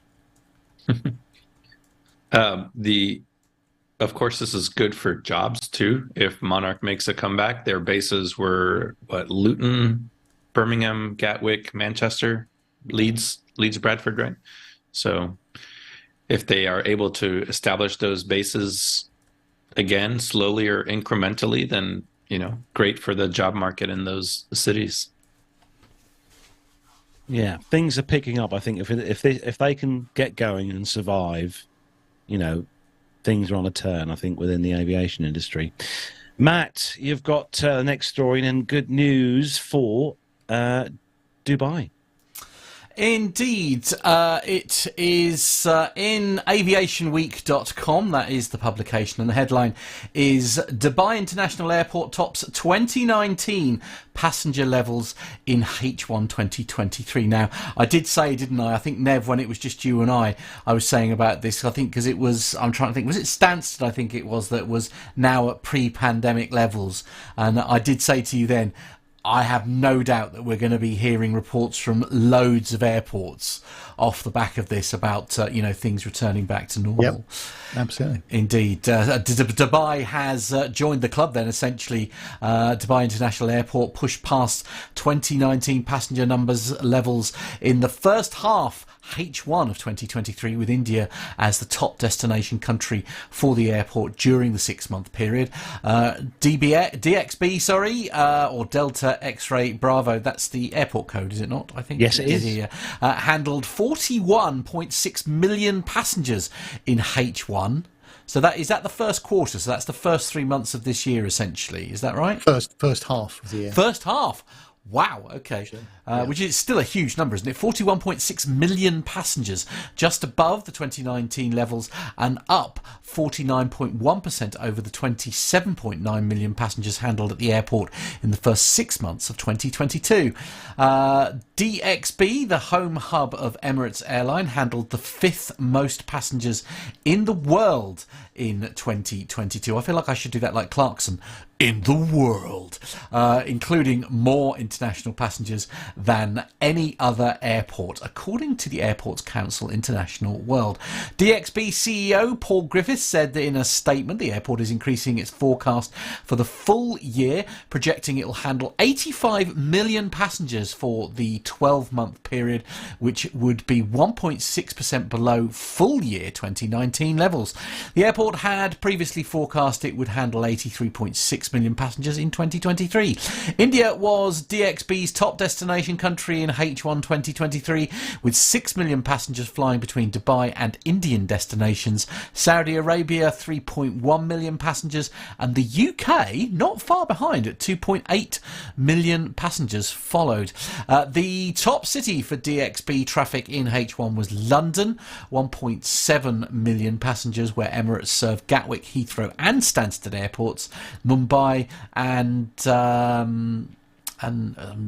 Of course, this is good for jobs too. If Monarch makes a comeback, their bases were Luton, Birmingham, Gatwick, Manchester, Leeds, Bradford, right? So if they are able to establish those bases again, slowly or incrementally, then great for the job market in those cities. Yeah, things are picking up. I think if they can get going and survive, things are on a turn, I think, within the aviation industry. Matt, you've got the next story and good news for Dubai. Indeed, it is in aviationweek.com. That is the publication, and the headline is Dubai International Airport tops 2019 passenger levels in H1 2023. Now, I did say, didn't I think, Nev, when it was just you and I was saying about this, I think, because it was, I'm trying to think, was it Stansted, I think it was, that was now at pre-pandemic levels, and I did say to you then, I have no doubt that we're going to be hearing reports from loads of airports off the back of this about, things returning back to normal. Yep, absolutely. Indeed. Dubai has joined the club then, essentially. Dubai International Airport pushed past 2019 passenger numbers levels in the first half H1 of 2023, with India as the top destination country for the airport during the 6-month period. DXB, or Delta X-Ray Bravo, that's the airport code, is it not? I think yes, it is. Handled 41.6 million passengers in H1. So is that the first quarter? So that's the first 3 months of this year, essentially. Is that right? First half of the year. First half. Wow, okay. Sure. Which is still a huge number, isn't it? 41.6 million passengers, just above the 2019 levels and up 49.1% over the 27.9 million passengers handled at the airport in the first 6 months of 2022. DXB, the home hub of Emirates Airline, handled the 5th most passengers in the world in 2022. I feel like I should do that like Clarkson. In the world, including more international passengers than any other airport, according to the Airports Council International World. DXB CEO Paul Griffiths said that in a statement the airport is increasing its forecast for the full year, projecting it will handle 85 million passengers for the 12-month period, which would be 1.6% below full year 2019 levels. The airport had previously forecast it would handle 83.6 million passengers in 2023. India was DXB's top destination country in H1 2023, with 6 million passengers flying between Dubai and Indian destinations. Saudi Arabia, 3.1 million passengers, and the UK, not far behind at 2.8 million passengers, followed. The top city for DXB traffic in H1 was London, 1.7 million passengers, where Emirates served Gatwick, Heathrow and Stansted airports. Mumbai and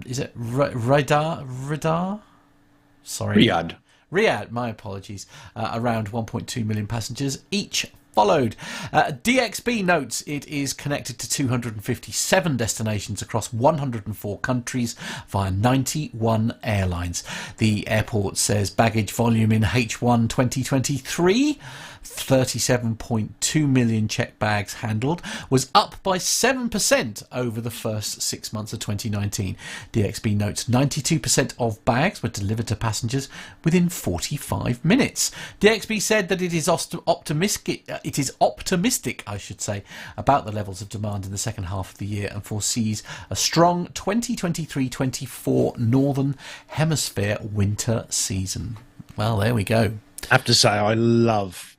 is it Riyadh? Sorry, Riyadh. My apologies. Around 1.2 million passengers each followed. DXB notes it is connected to 257 destinations across 104 countries via 91 airlines. The airport says baggage volume in H1 2023, 37.2 million checked bags handled, was up by 7% over the first 6 months of 2019. DXB notes 92% of bags were delivered to passengers within 45 minutes. DXB said that it is optimistic it is optimistic, I should say, about the levels of demand in the second half of the year and foresees a strong 2023-24 Northern Hemisphere winter season. Well, there we go. I have to say, I love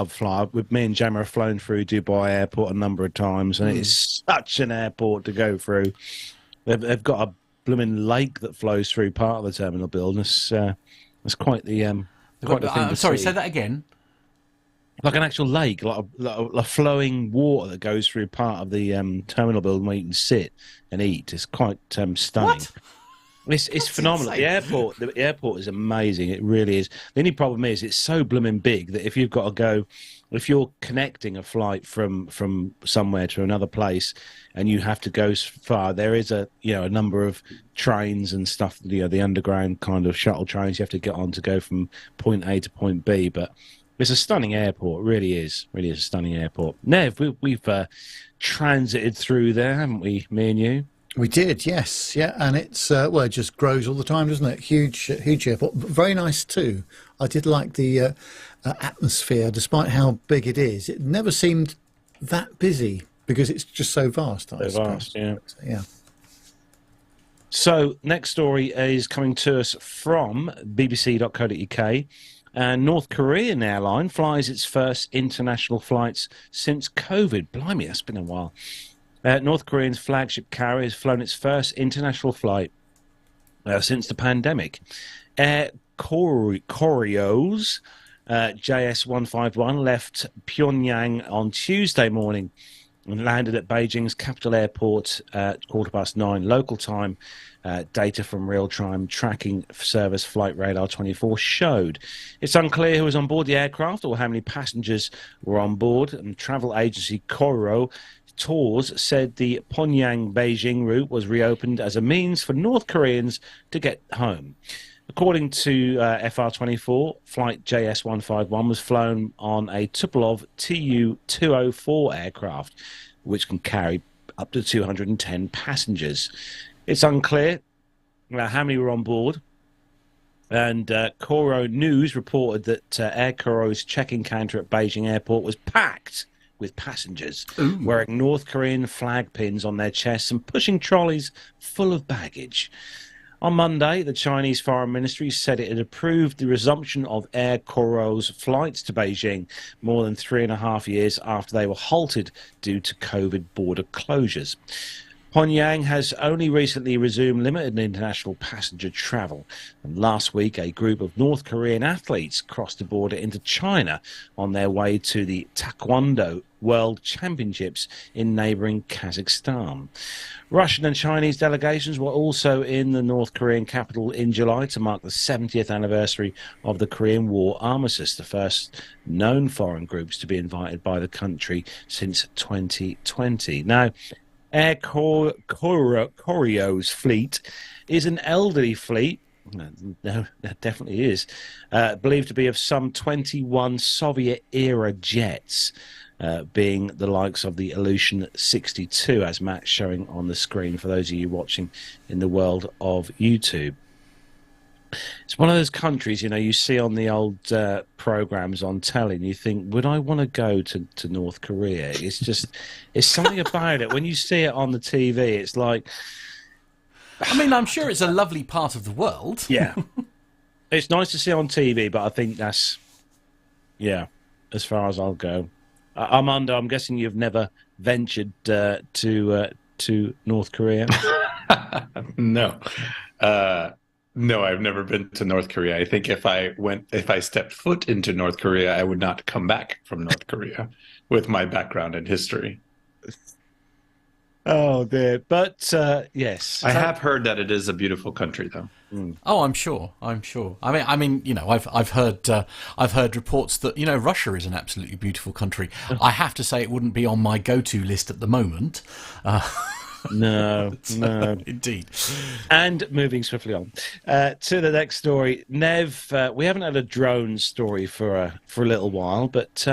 flying. With me and Gemma have flown through Dubai Airport a number of times, and it's such an airport to go through. They've got a blooming lake that flows through part of the terminal building. It's quite the thing to sorry, see. say that again. Like an actual lake, like a flowing water that goes through part of the terminal building where you can sit and eat. It's quite stunning. What? It's phenomenal. Insane. The airport is amazing. It really is. The only problem is it's so blooming big that if you've got to go, if you're connecting a flight from somewhere to another place, and you have to go far, there is a number of trains and stuff. The underground kind of shuttle trains you have to get on to go from point A to point B. But it's a stunning airport. It really is. Really is a stunning airport. Nev, we've transited through there, haven't we? Me and you. We did, yes, yeah, and it's it just grows all the time, doesn't it? Huge airport, but very nice too. I did like the atmosphere, despite how big it is. It never seemed that busy because it's just so vast. So vast, yeah. Yeah. So next story is coming to us from bbc.co.uk. North Korean airline flies its first international flights since COVID. Blimey, that's been a while. North Korean's flagship carrier has flown its first international flight since the pandemic. Air Koreo's JS151 left Pyongyang on Tuesday morning and landed at Beijing's capital airport at 9:15 local time. Data from real-time tracking service Flight Radar 24 showed. It's unclear who was on board the aircraft or how many passengers were on board. And travel agency Koryo Tours said the Pyongyang-Beijing route was reopened as a means for North Koreans to get home. According to FR24, flight JS151 was flown on a Tupolev Tu-204 aircraft, which can carry up to 210 passengers. It's unclear how many were on board. And Koro News reported that Air Koro's check-in counter at Beijing Airport was packed with passengers wearing North Korean flag pins on their chests and pushing trolleys full of baggage. On Monday, the Chinese Foreign Ministry said it had approved the resumption of Air Koro's flights to Beijing more than 3.5 years after they were halted due to COVID border closures. Pyongyang has only recently resumed limited international passenger travel, and last week a group of North Korean athletes crossed the border into China on their way to the Taekwondo World Championships in neighbouring Kazakhstan. Russian and Chinese delegations were also in the North Korean capital in July to mark the 70th anniversary of the Korean War armistice, the first known foreign groups to be invited by the country since 2020. Now, Air Koryo's fleet is an elderly fleet. No, that definitely is. Believed to be of some 21 Soviet-era jets, being the likes of the Ilyushin 62, as Matt's showing on the screen for those of you watching in the world of YouTube. It's one of those countries, you see on the old programs on telly, and you think, would I want to go to North Korea? It's something about it. When you see it on the TV, it's like... I mean, I'm sure it's a lovely part of the world. Yeah. It's nice to see on TV, but I think that's, as far as I'll go. Armando, I'm guessing you've never ventured to North Korea? No. No, I've never been to North Korea. I think if I stepped foot into North Korea, I would not come back from North Korea with my background and history. Oh dear. But yes. I have heard that it is a beautiful country though. Oh, I'm sure. I mean, I've heard reports that, Russia is an absolutely beautiful country. I have to say it wouldn't be on my go-to list at the moment. No. Indeed. And moving swiftly on to the next story, Nev. We haven't had a drone story for a little while, but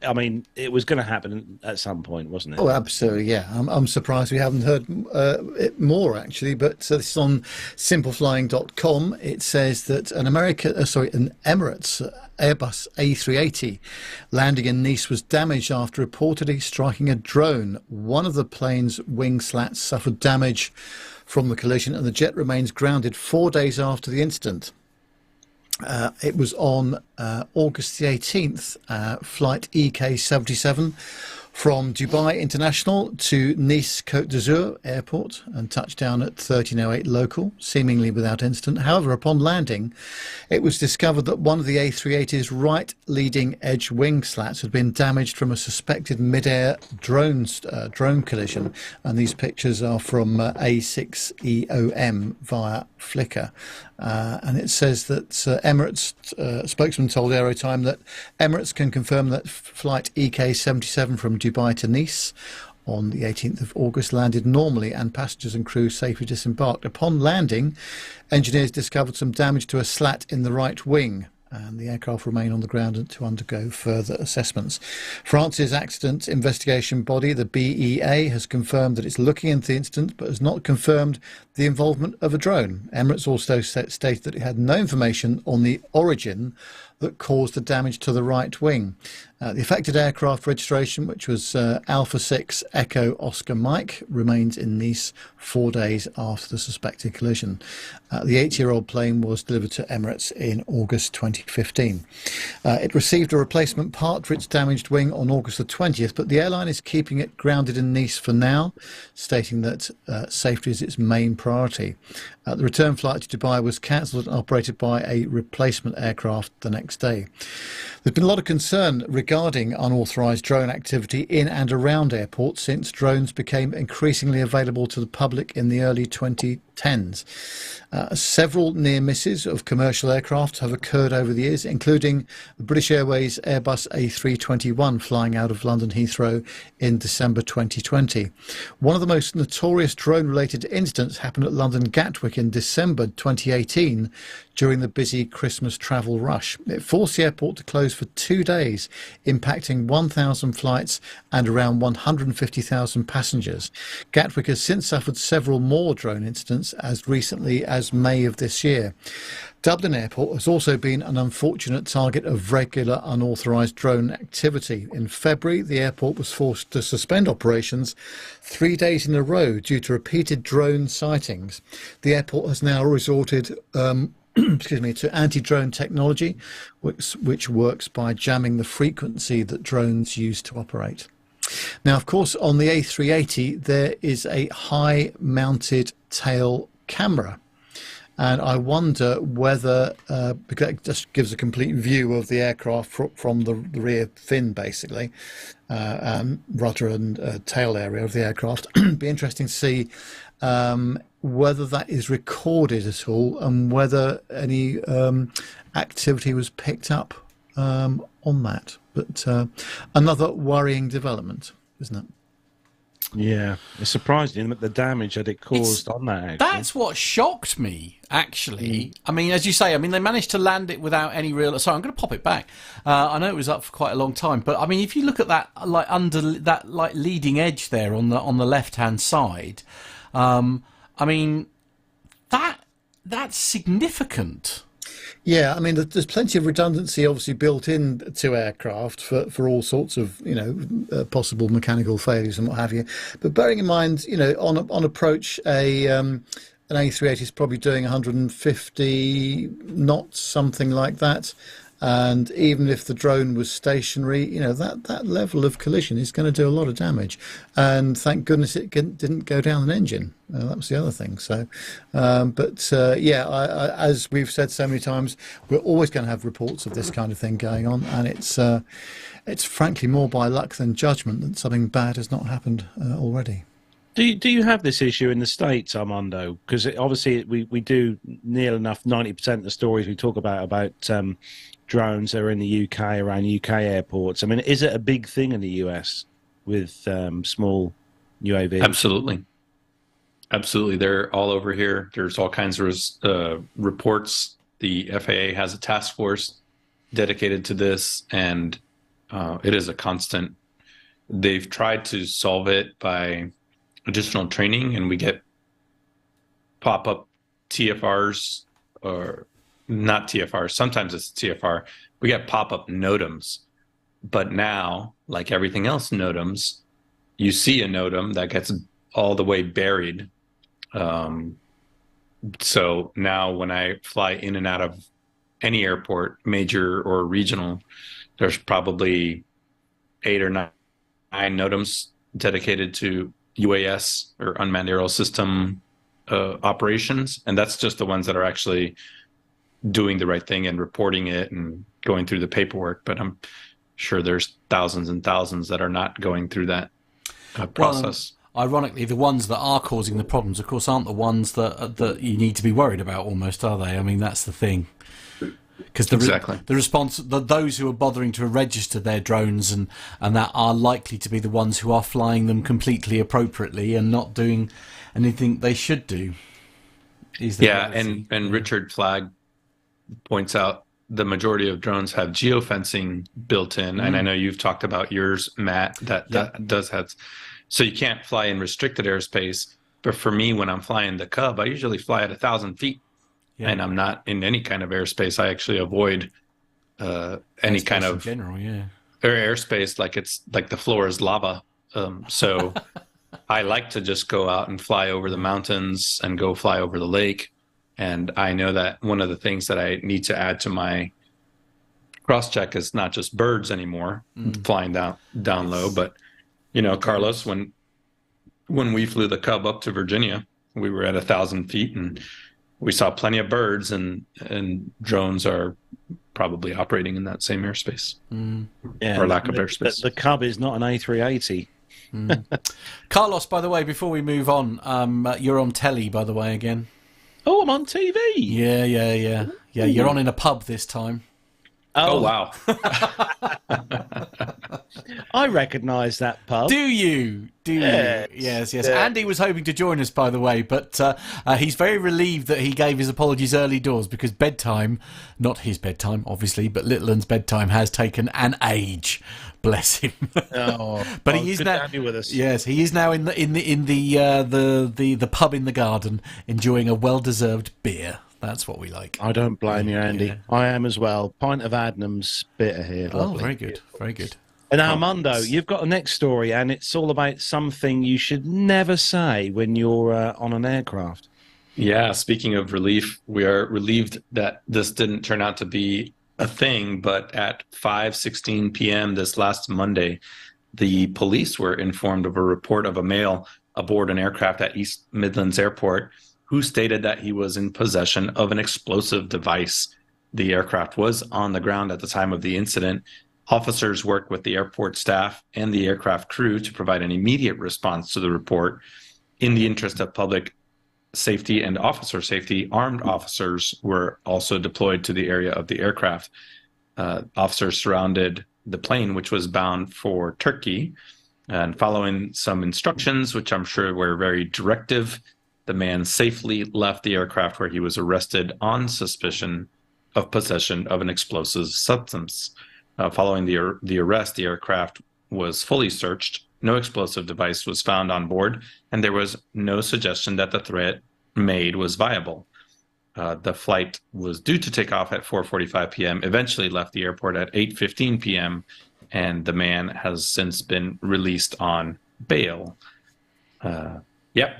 I mean, it was going to happen at some point, wasn't it? Oh, absolutely, yeah. I'm surprised we haven't heard it more, actually. But this is on simpleflying.com. It says that an Emirates Airbus A380 landing in Nice was damaged after reportedly striking a drone. One of the plane's wing slats suffered damage from the collision, and the jet remains grounded 4 days after the incident. It was on August the 18th, flight EK77 from Dubai International to Nice Côte d'Azur Airport and touched down at 13:08 local, seemingly without incident. However, upon landing, it was discovered that one of the A380's right leading edge wing slats had been damaged from a suspected mid-air drone collision. And these pictures are from A6EOM via Flickr. And it says that Emirates spokesman told Aerotime that Emirates can confirm that flight EK77 from Dubai to Nice on the 18th of August landed normally and passengers and crew safely disembarked. Upon landing, engineers discovered some damage to a slat in the right wing, and the aircraft remain on the ground to undergo further assessments. France's accident investigation body, the BEA, has confirmed that it's looking into the incident but has not confirmed the involvement of a drone. Emirates also stated that it had no information on the origin that caused the damage to the right wing. The affected aircraft registration, which was Alpha 6 Echo Oscar Mike, remains in Nice 4 days after the suspected collision. The 8-year-old plane was delivered to Emirates in August 2015. It received a replacement part for its damaged wing on August the 20th, but the airline is keeping it grounded in Nice for now, stating that safety is its main priority. The return flight to Dubai was cancelled and operated by a replacement aircraft the next day. There's been a lot of concern regarding unauthorised drone activity in and around airports since drones became increasingly available to the public in the early 2010s. Several near misses of commercial aircraft have occurred over the years, including the British Airways Airbus A321 flying out of London Heathrow in December 2020. One of the most notorious drone-related incidents happened at London Gatwick in December 2018 during the busy Christmas travel rush. It forced the airport to close for 2 days, impacting 1,000 flights and around 150,000 passengers. Gatwick has since suffered several more drone incidents as recently as May of this year. Dublin Airport has also been an unfortunate target of regular unauthorised drone activity. In February, the airport was forced to suspend operations 3 days in a row due to repeated drone sightings. The airport has now resorted to anti-drone technology, which works by jamming the frequency that drones use to operate. Now, of course, on the A380, there is a high-mounted tail camera. And I wonder whether, because it just gives a complete view of the aircraft from the rear fin, basically, rudder and tail area of the aircraft. It'd be interesting to see whether that is recorded at all and whether any activity was picked up on that. But another worrying development, isn't it? Yeah, it's surprising the damage that it caused on that. Actually. That's what shocked me, actually. I mean, as you say, they managed to land it without any real... Sorry, I'm going to pop it back. I know it was up for quite a long time, but I mean, if you look at that, like under that, like leading edge there on the left-hand side, I mean, that's significant. Yeah, I mean, there's plenty of redundancy obviously built into aircraft for all sorts of, possible mechanical failures and what have you. But bearing in mind, on approach, an A380 is probably doing 150 knots, something like that. And even if the drone was stationary, that level of collision is going to do a lot of damage. And thank goodness it didn't go down an engine. That was the other thing. So, as we've said so many times, we're always going to have reports of this kind of thing going on. And it's frankly more by luck than judgment that something bad has not happened already. Do you have this issue in the States, Armando? Because obviously we do near enough 90% of the stories we talk about drones that are in the UK, around UK airports. I mean, is it a big thing in the US with small UAVs? Absolutely. They're all over here. There's all kinds of reports. The FAA has a task force dedicated to this, and It is a constant. They've tried to solve it by additional training, and we get pop-up TFRs, or not TFRs. Sometimes it's TFR. We get pop-up NOTAMs. But now, like everything else NOTAMs, you see a NOTAM that gets all the way buried. So now when I fly in and out of any airport, major or regional, there's probably 8 or 9 NOTAMs dedicated to UAS or unmanned aerial system operations. And that's just the ones that are actually doing the right thing and reporting it and going through the paperwork. But I'm sure there's thousands and thousands that are not going through that process. Well, ironically, the ones that are causing the problems, of course, aren't the ones that you need to be worried about almost, are they? I mean, that's the thing. Because the response, those who are bothering to register their drones and that are likely to be the ones who are flying them completely appropriately and not doing anything they should do. And Richard Flagg points out the majority of drones have geofencing built in, and I know you've talked about yours, Matt. That does have, so you can't fly in restricted airspace. But for me, when I'm flying the Cub, I usually fly at 1,000 feet. Yeah. And I'm not in any kind of airspace. I actually avoid any kind of general, airspace, like it's like the floor is lava. So I like to just go out and fly over the mountains and go fly over the lake. And I know that one of the things that I need to add to my cross-check is not just birds anymore, flying down low, but Carlos, when we flew the Cub up to Virginia, we were at 1,000 feet and we saw plenty of birds, and drones are probably operating in that same airspace, or lack of airspace. The Cub is not an A380. Carlos, by the way, before we move on, you're on telly, by the way, again. Oh, I'm on TV. Yeah. You're on in a pub this time. Oh wow! I recognise that pub. Do you? Yes. Yeah. Andy was hoping to join us, by the way, but he's very relieved that he gave his apologies early doors because bedtime, not his bedtime, obviously, but Little 'Un's bedtime has taken an age. Bless him. But he is now. To have you with us. Yes, he is now in the pub in the garden, enjoying a well-deserved beer. That's what we like. I don't blame you, Andy. Yeah. I am as well. Pint of Adnams bitter here. Lovely. Oh, very good. Very good. And Armando, you've got a next story, and it's all about something you should never say when you're on an aircraft. Yeah, speaking of relief, we are relieved that this didn't turn out to be a thing, but at 5:16 p.m. this last Monday, the police were informed of a report of a male aboard an aircraft at East Midlands Airport who stated that he was in possession of an explosive device. The aircraft was on the ground at the time of the incident. Officers worked with the airport staff and the aircraft crew to provide an immediate response to the report. In the interest of public safety and officer safety, armed officers were also deployed to the area of the aircraft. Officers surrounded the plane, which was bound for Turkey, and following some instructions, which I'm sure were very directive, the man safely left the aircraft where he was arrested on suspicion of possession of an explosive substance. Following the arrest, the aircraft was fully searched. No explosive device was found on board, and there was no suggestion that the threat made was viable. The flight was due to take off at 4:45 p.m., eventually left the airport at 8:15 p.m., and the man has since been released on bail.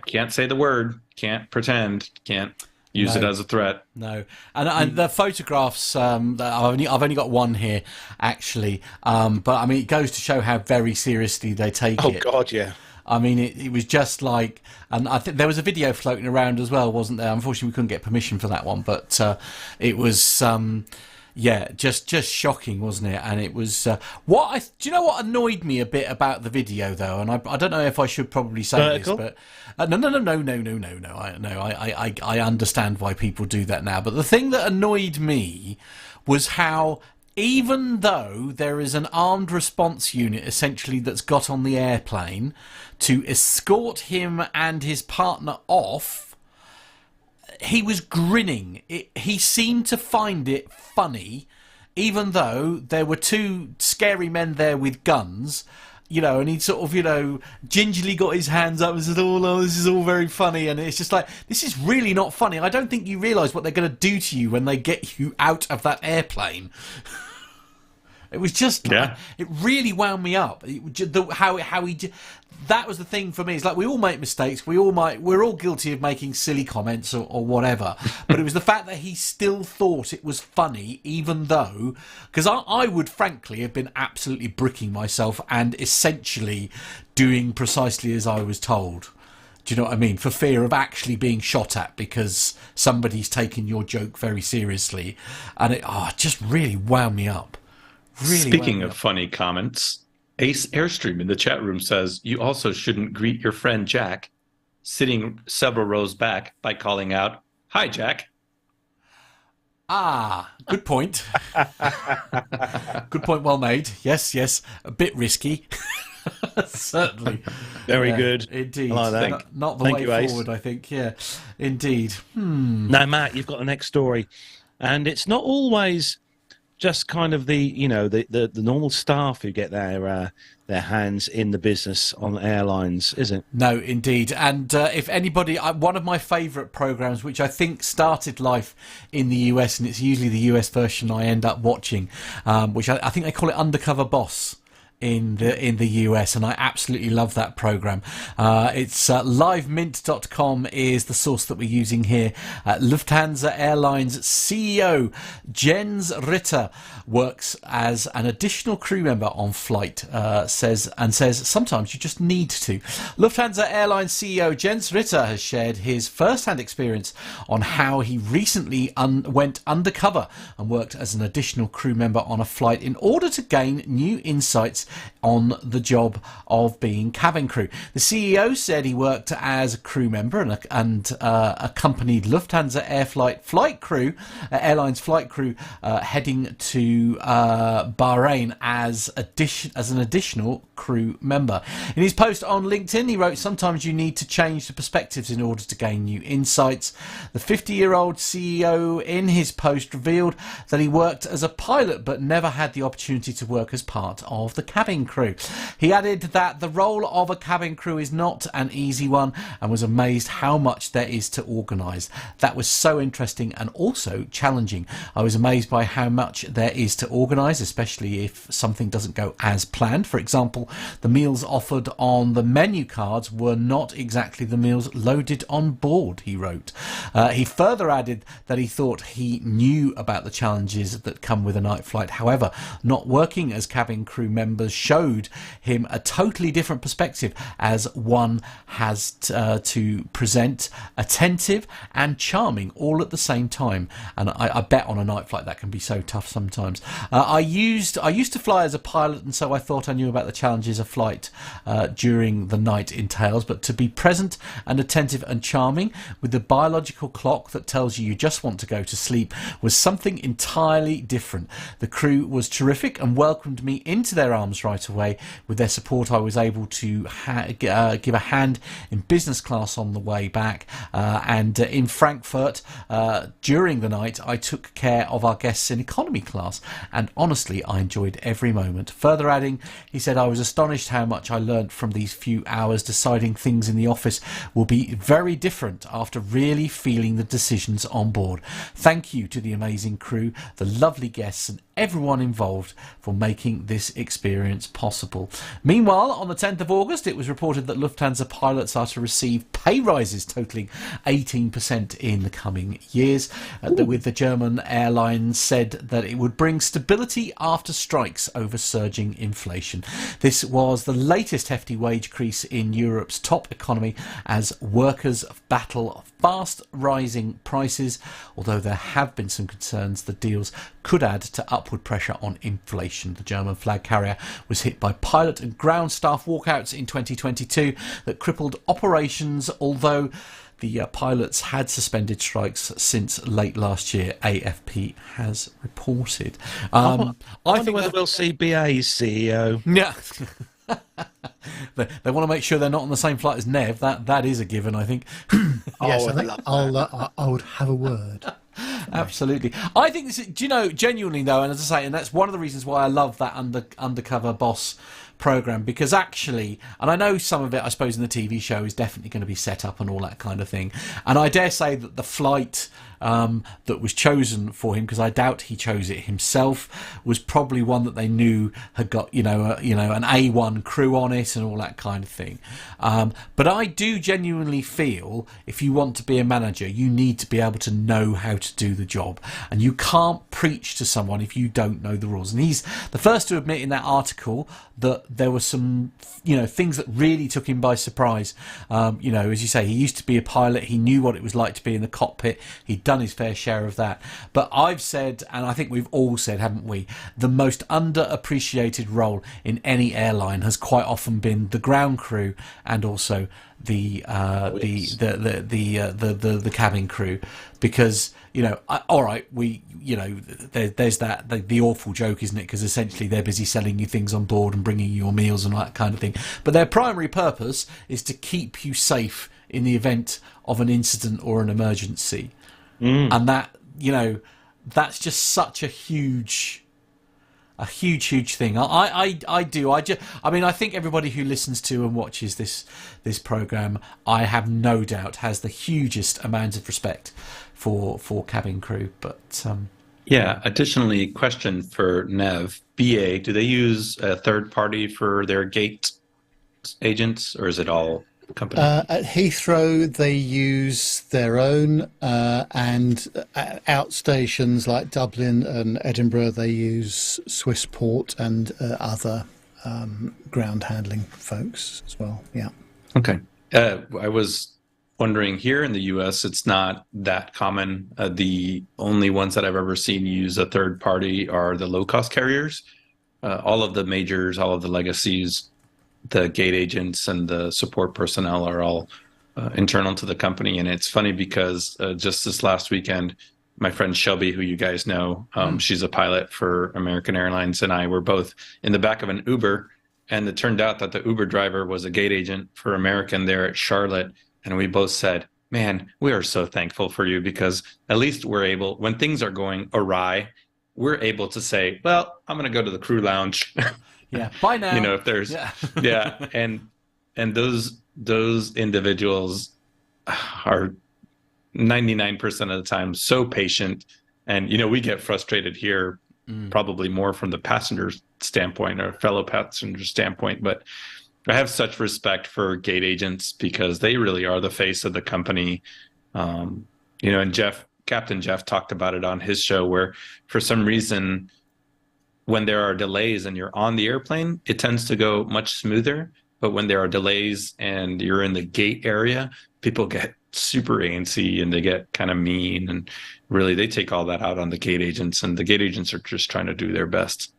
Can't say the word, can't pretend, can't use it as a threat. No, and the photographs. I've only got one here, actually. But I mean, it goes to show how very seriously they take it. Oh God, yeah. I mean, it was just like, and I think there was a video floating around as well, wasn't there? Unfortunately, we couldn't get permission for that one, but it was. Just shocking, wasn't it? And it was do you know what annoyed me a bit about the video though? And I don't know if I should probably say this, but no. I understand why people do that now. But the thing that annoyed me was how, even though there is an armed response unit essentially that's got on the airplane to escort him and his partner off, he was grinning. He seemed to find it funny even though there were two scary men there with guns, and he'd sort of, gingerly got his hands up and said, oh, no, this is all very funny. And it's just like, this is really not funny. I don't think you realise what they're going to do to you when they get you out of that airplane. It was just, it really wound me up. That was the thing for me. It's like, we all make mistakes. We're all guilty of making silly comments or whatever. But it was the fact that he still thought it was funny, even though, because I would frankly have been absolutely bricking myself and essentially doing precisely as I was told. Do you know what I mean? For fear of actually being shot at because somebody's taken your joke very seriously. And it just really wound me up. Really. Speaking of funny comments, Ace Airstream in the chat room says, you also shouldn't greet your friend Jack sitting several rows back by calling out, hi, Jack. Good point. Good point, well made. Yes. A bit risky. Certainly. Very good. Indeed. I like that. Not the Thank way you, forward, I think. Yeah, indeed. Now, Matt, you've got the next story. And it's not always just kind of the normal staff who get their hands in the business on airlines, is it? No, indeed. And if anybody, one of my favourite programmes, which I think started life in the US, and it's usually the US version I end up watching, which I think they call it Undercover Boss in the US, and I absolutely love that program. It's livemint.com is the source that we're using here. Lufthansa Airlines CEO Jens Ritter works as an additional crew member on flight, says sometimes you just need to. Lufthansa Airlines CEO Jens Ritter has shared his first-hand experience on how he recently went undercover and worked as an additional crew member on a flight in order to gain new insights on the job of being cabin crew. The CEO said he worked as a crew member and accompanied Lufthansa Airlines flight crew heading to Bahrain as an additional crew member. In his post on LinkedIn, he wrote, sometimes you need to change the perspectives in order to gain new insights. The 50-year-old CEO in his post revealed that he worked as a pilot but never had the opportunity to work as part of the cabin crew. He added that the role of a cabin crew is not an easy one and was amazed how much there is to organise. That was so interesting and also challenging. I was amazed by how much there is to organise, especially if something doesn't go as planned. For example, the meals offered on the menu cards were not exactly the meals loaded on board, he wrote. He further added that he thought he knew about the challenges that come with a night flight. However, not working as cabin crew members showed him a totally different perspective, as one has to present attentive and charming all at the same time. And I bet on a night flight that can be so tough sometimes. I used to fly as a pilot, and so I thought I knew about the challenges a flight during the night entails, but to be present and attentive and charming with the biological clock that tells you just want to go to sleep was something entirely different. The crew was terrific and welcomed me into their arms right away. With their support, I was able to give a hand in business class on the way back, and in Frankfurt during the night I took care of our guests in economy class, and honestly I enjoyed every moment. Further adding, he said, I was astonished how much I learnt from these few hours deciding things in the office will be very different after really feeling the decisions on board. Thank you to the amazing crew, the lovely guests and everyone involved for making this experience possible. Meanwhile, on the 10th of August, it was reported that Lufthansa pilots are to receive pay rises totaling 18% in the coming years, with the German airline said that it would bring stability after strikes over surging inflation. This was the latest hefty wage increase in Europe's top economy as workers battle fast rising prices, although there have been some concerns the deals could add to upward pressure on inflation. The German flag carrier was hit by pilot and ground staff walkouts in 2022 that crippled operations, although the pilots had suspended strikes since late last year, AFP has reported. I wonder whether we'll see BA's CEO. Yeah. They want to make sure they're not on the same flight as Nev. That is a given, I think. Yes, I think I would have a word. Absolutely. I think this is, do you know, genuinely though, and as I say, and that's one of the reasons why I love that undercover boss program, because actually, and I know some of it, I suppose, in the TV show is definitely going to be set up and all that kind of thing, and I dare say that the flight that was chosen for him, because I doubt he chose it himself, was probably one that they knew had got an A1 crew on it and all that kind of thing. But I do genuinely feel if you want to be a manager, you need to be able to know how to do the job, and you can't preach to someone if you don't know the rules. And he's the first to admit in that article that there were some things that really took him by surprise. As you say, he used to be a pilot, he knew what it was like to be in the cockpit, he'd done his fair share of that. But I've said, and I think we've all said, haven't we, the most underappreciated role in any airline has quite often been the ground crew and also the cabin crew, because there's the awful joke, isn't it, because essentially they're busy selling you things on board and bringing you your meals and all that kind of thing, but their primary purpose is to keep you safe in the event of an incident or an emergency. And that, that's just such a huge thing. I think everybody who listens to and watches this program, I have no doubt, has the hugest amount of respect for cabin crew. But additionally, question for Nev, BA, do they use a third party for their gate agents, or is it all company? At Heathrow, they use their own, and out stations like Dublin and Edinburgh, they use Swissport and other ground handling folks as well. Yeah. Okay. I was wondering, here in the US, it's not that common. The only ones that I've ever seen use a third party are the low-cost carriers. All of the majors, all of the legacies, the gate agents and the support personnel are all internal to the company. And it's funny because just this last weekend, my friend Shelby, who you guys know, she's a pilot for American Airlines, and I were both in the back of an Uber. And it turned out that the Uber driver was a gate agent for American there at Charlotte. And we both said, man, we are so thankful for you, because at least we're able, when things are going awry, we're able to say, well, I'm going to go to the crew lounge. Yeah, bye now. If there's, and those individuals are 99% of the time so patient, and we get frustrated here, probably more from the passenger standpoint or fellow passenger standpoint. But I have such respect for gate agents because they really are the face of the company. And Captain Jeff talked about it on his show, where for some reason, when there are delays and you're on the airplane, it tends to go much smoother. But when there are delays and you're in the gate area, people get super antsy and they get kind of mean. And really, they take all that out on the gate agents. And the gate agents are just trying to do their best.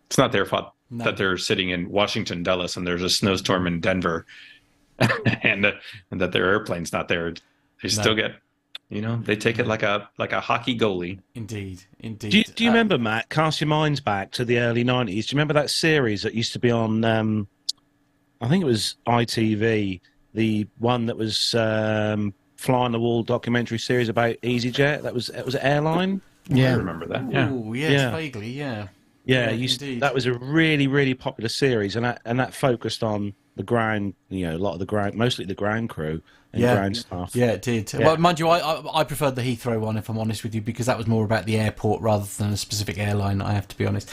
It's not their fault that they're sitting in Washington Dulles and there's a snowstorm in Denver and that their airplane's not there. They still get... they take it like a hockey goalie. Indeed. Do you remember, Matt? Cast your minds back to the early 90s. Do you remember that series that used to be on? I think it was ITV. The one that was fly on the wall documentary series about easyJet. It was Airline. Yeah, I remember that. Yeah. Oh yes, vaguely. Yeah. Yeah, that was a really, really popular series, and that focused on the ground. A lot of the ground, mostly the ground crew. And ground staff. Yeah, it did. Yeah. Well, mind you, I preferred the Heathrow one, if I'm honest with you, because that was more about the airport rather than a specific airline, I have to be honest.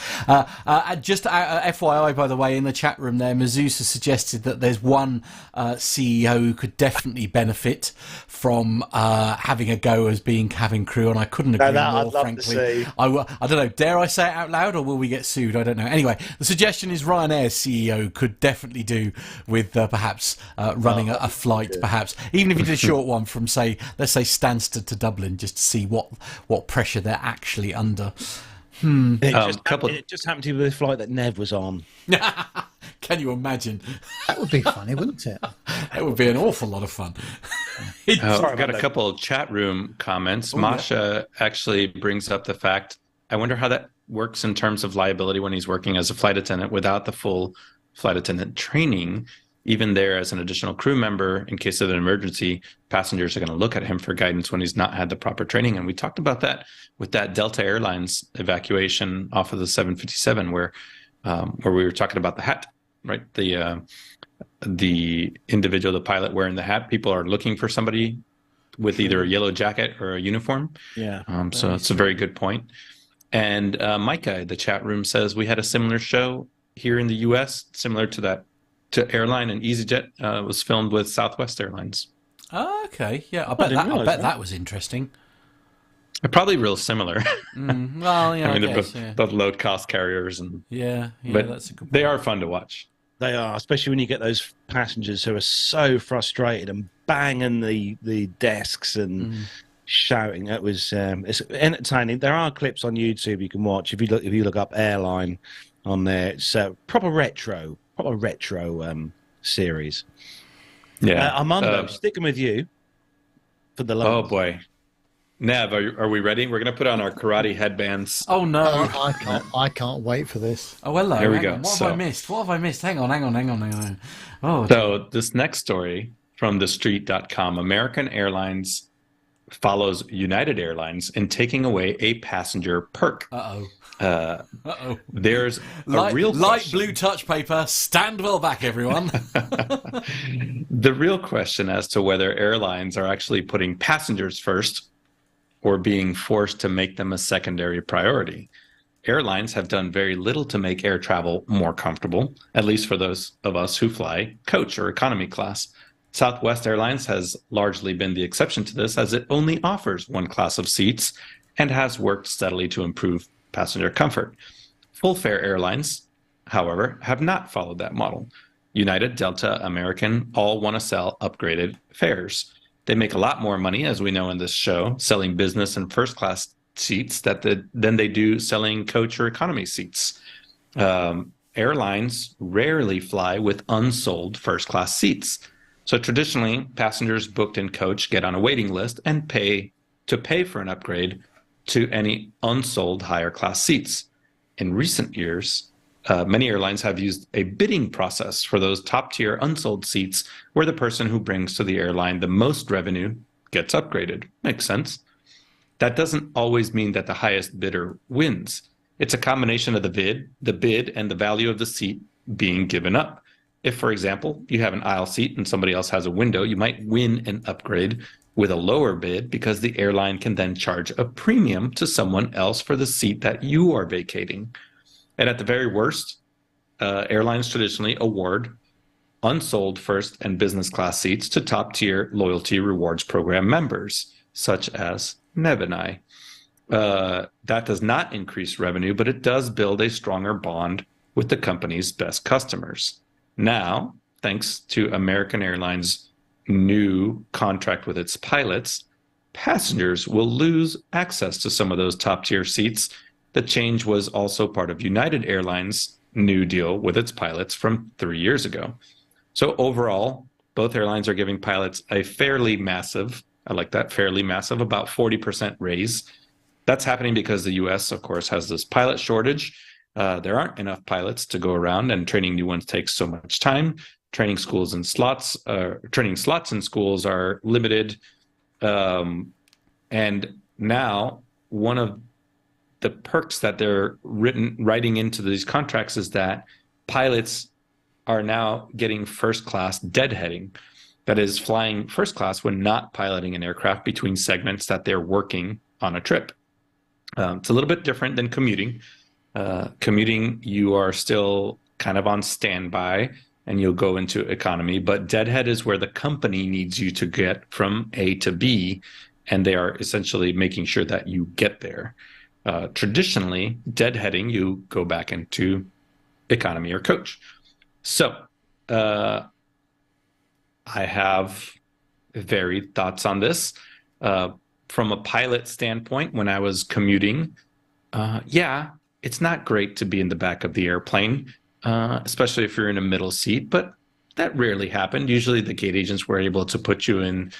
Just FYI, by the way, in the chat room there, Mazusa suggested that there's one CEO who could definitely benefit from having a go as being cabin crew, and I couldn't agree more, I'd love frankly. To see. I don't know, dare I say it out loud, or will we get sued? I don't know. Anyway, the suggestion is Ryanair's CEO could definitely do with perhaps running a flight, perhaps. Even if you did a short one from, let's say Stansted to Dublin, just to see what pressure they're actually under. It just happened to be the flight that Nev was on. Can you imagine? That would be funny, wouldn't it? It would be an awful lot of fun. I've got a couple of chat room comments. Masha actually brings up the fact, I wonder how that works in terms of liability when he's working as a flight attendant without the full flight attendant training. even there as an additional crew member, in case of an emergency, passengers are going to look at him for guidance when he's not had the proper training. And we talked about that with that Delta Airlines evacuation off of the 757, where we were talking about the hat, right? The individual, the pilot wearing the hat. People are looking for somebody with either a yellow jacket or a uniform. Yeah. So it's a very good point. And Micah, the chat room, says we had a similar show here in the U.S., similar to that, to Airline and easyJet. Was filmed with Southwest Airlines. Oh, okay. Yeah, I bet that was interesting. Probably real similar. Well, yeah, I mean, guess, they're both low-cost carriers, and but that's a good point. they are fun to watch. They are, especially when you get those passengers who are so frustrated and banging the desks and shouting. That was it's entertaining. There are clips on YouTube you can watch if you look up Airline on there. It's a proper retro series. Yeah, Armando, sticking with you for the oh boy, Nev, are we ready? We're gonna put on our karate headbands. Oh no, I can't wait for this. Oh hello. Here we go. What have I missed? Hang on. Oh, so this next story from thestreet.com: American Airlines follows United Airlines in taking away a passenger perk. There's a real question. Light blue touch paper. Stand well back, everyone. The real question as to whether airlines are actually putting passengers first or being forced to make them a secondary priority. Airlines have done very little to make air travel more comfortable, at least for those of us who fly coach or economy class. Southwest Airlines has largely been the exception to this, as it only offers one class of seats and has worked steadily to improve passenger comfort. Full-fare airlines, however, have not followed that model. United, Delta, American all want to sell upgraded fares. They make a lot more money, as we know in this show, selling business and first-class seats than they do selling coach or economy seats. Airlines rarely fly with unsold first-class seats. So traditionally, passengers booked in coach get on a waiting list and pay for an upgrade to any unsold higher-class seats. In recent years, many airlines have used a bidding process for those top-tier unsold seats where the person who brings to the airline the most revenue gets upgraded. Makes sense. That doesn't always mean that the highest bidder wins. It's a combination of the bid, and the value of the seat being given up. If, for example, you have an aisle seat and somebody else has a window, you might win an upgrade with a lower bid because the airline can then charge a premium to someone else for the seat that you are vacating. And at the very worst, airlines traditionally award unsold first and business class seats to top-tier loyalty rewards program members, such as Nev and I. That does not increase revenue, but it does build a stronger bond with the company's best customers. Now, thanks to American Airlines' new contract with its pilots, passengers will lose access to some of those top-tier seats. The change was also part of United Airlines' new deal with its pilots from 3 years ago. So overall, both airlines are giving pilots a fairly massive, about 40% raise. That's happening because the U.S., of course, has this pilot shortage. There aren't enough pilots to go around, and training new ones takes so much time. Training slots in schools are limited. And now one of the perks that they're writing into these contracts is that pilots are now getting first class deadheading. That is, flying first class when not piloting an aircraft between segments that they're working on a trip. It's a little bit different than commuting. Commuting, you are still kind of on standby and you'll go into economy, but deadhead is where the company needs you to get from A to B, and they are essentially making sure that you get there. Traditionally, deadheading, you go back into economy or coach. So I have varied thoughts on this. From a pilot standpoint, when I was commuting, it's not great to be in the back of the airplane, especially if you're in a middle seat, but that rarely happened. Usually the gate agents were able to put you in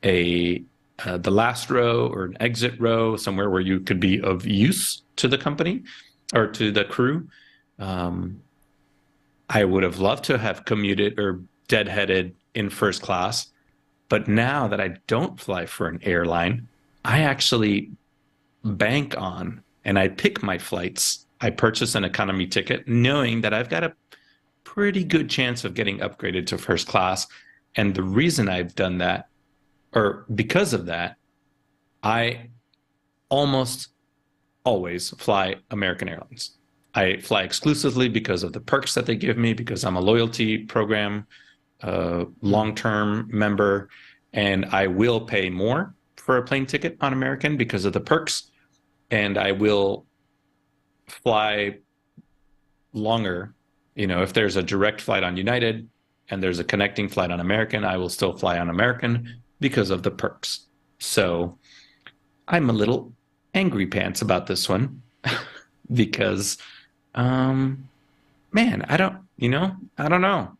the last row or an exit row, somewhere where you could be of use to the company or to the crew. I would have loved to have commuted or deadheaded in first class. But now that I don't fly for an airline, I actually bank on and I pick my flights. I purchase an economy ticket knowing that I've got a pretty good chance of getting upgraded to first class. And the reason I've done that, or because of that, I almost always fly American Airlines. I fly exclusively because of the perks that they give me, because I'm a loyalty program long-term member, and I will pay more for a plane ticket on American because of the perks, and I will fly longer. You know, if there's a direct flight on United and there's a connecting flight on American, I will still fly on American because of the perks. So I'm a little angry pants about this one because, man, I don't know.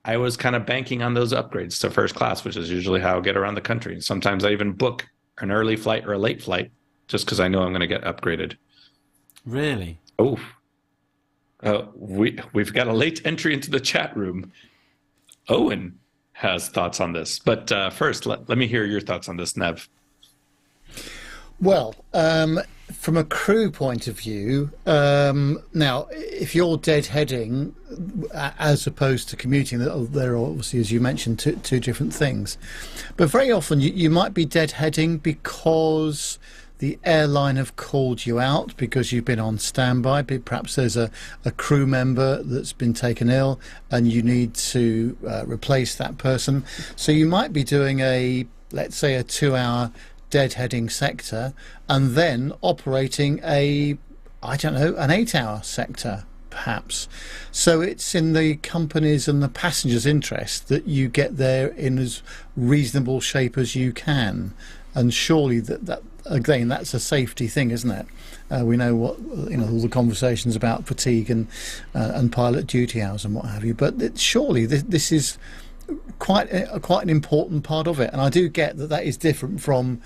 I was kind of banking on those upgrades to first class, which is usually how I get around the country. And sometimes I even book an early flight or a late flight just because I know I'm going to get upgraded. Really? Oh, we've got a late entry into the chat room. Owen has thoughts on this, but first, let me hear your thoughts on this, Nev. Well, from a crew point of view, now, if you're deadheading as opposed to commuting, there are obviously, as you mentioned, two different things. But very often you might be deadheading because the airline have called you out because you've been on standby. Perhaps there's a crew member that's been taken ill and you need to replace that person. So you might be doing let's say a 2-hour deadheading sector and then operating an 8-hour sector perhaps. So it's in the company's and the passengers' interest that you get there in as reasonable shape as you can. And surely that again, that's a safety thing, isn't it? We know all the conversations about fatigue and pilot duty hours and what have you. But surely this is quite an important part of it. And I do get that is different from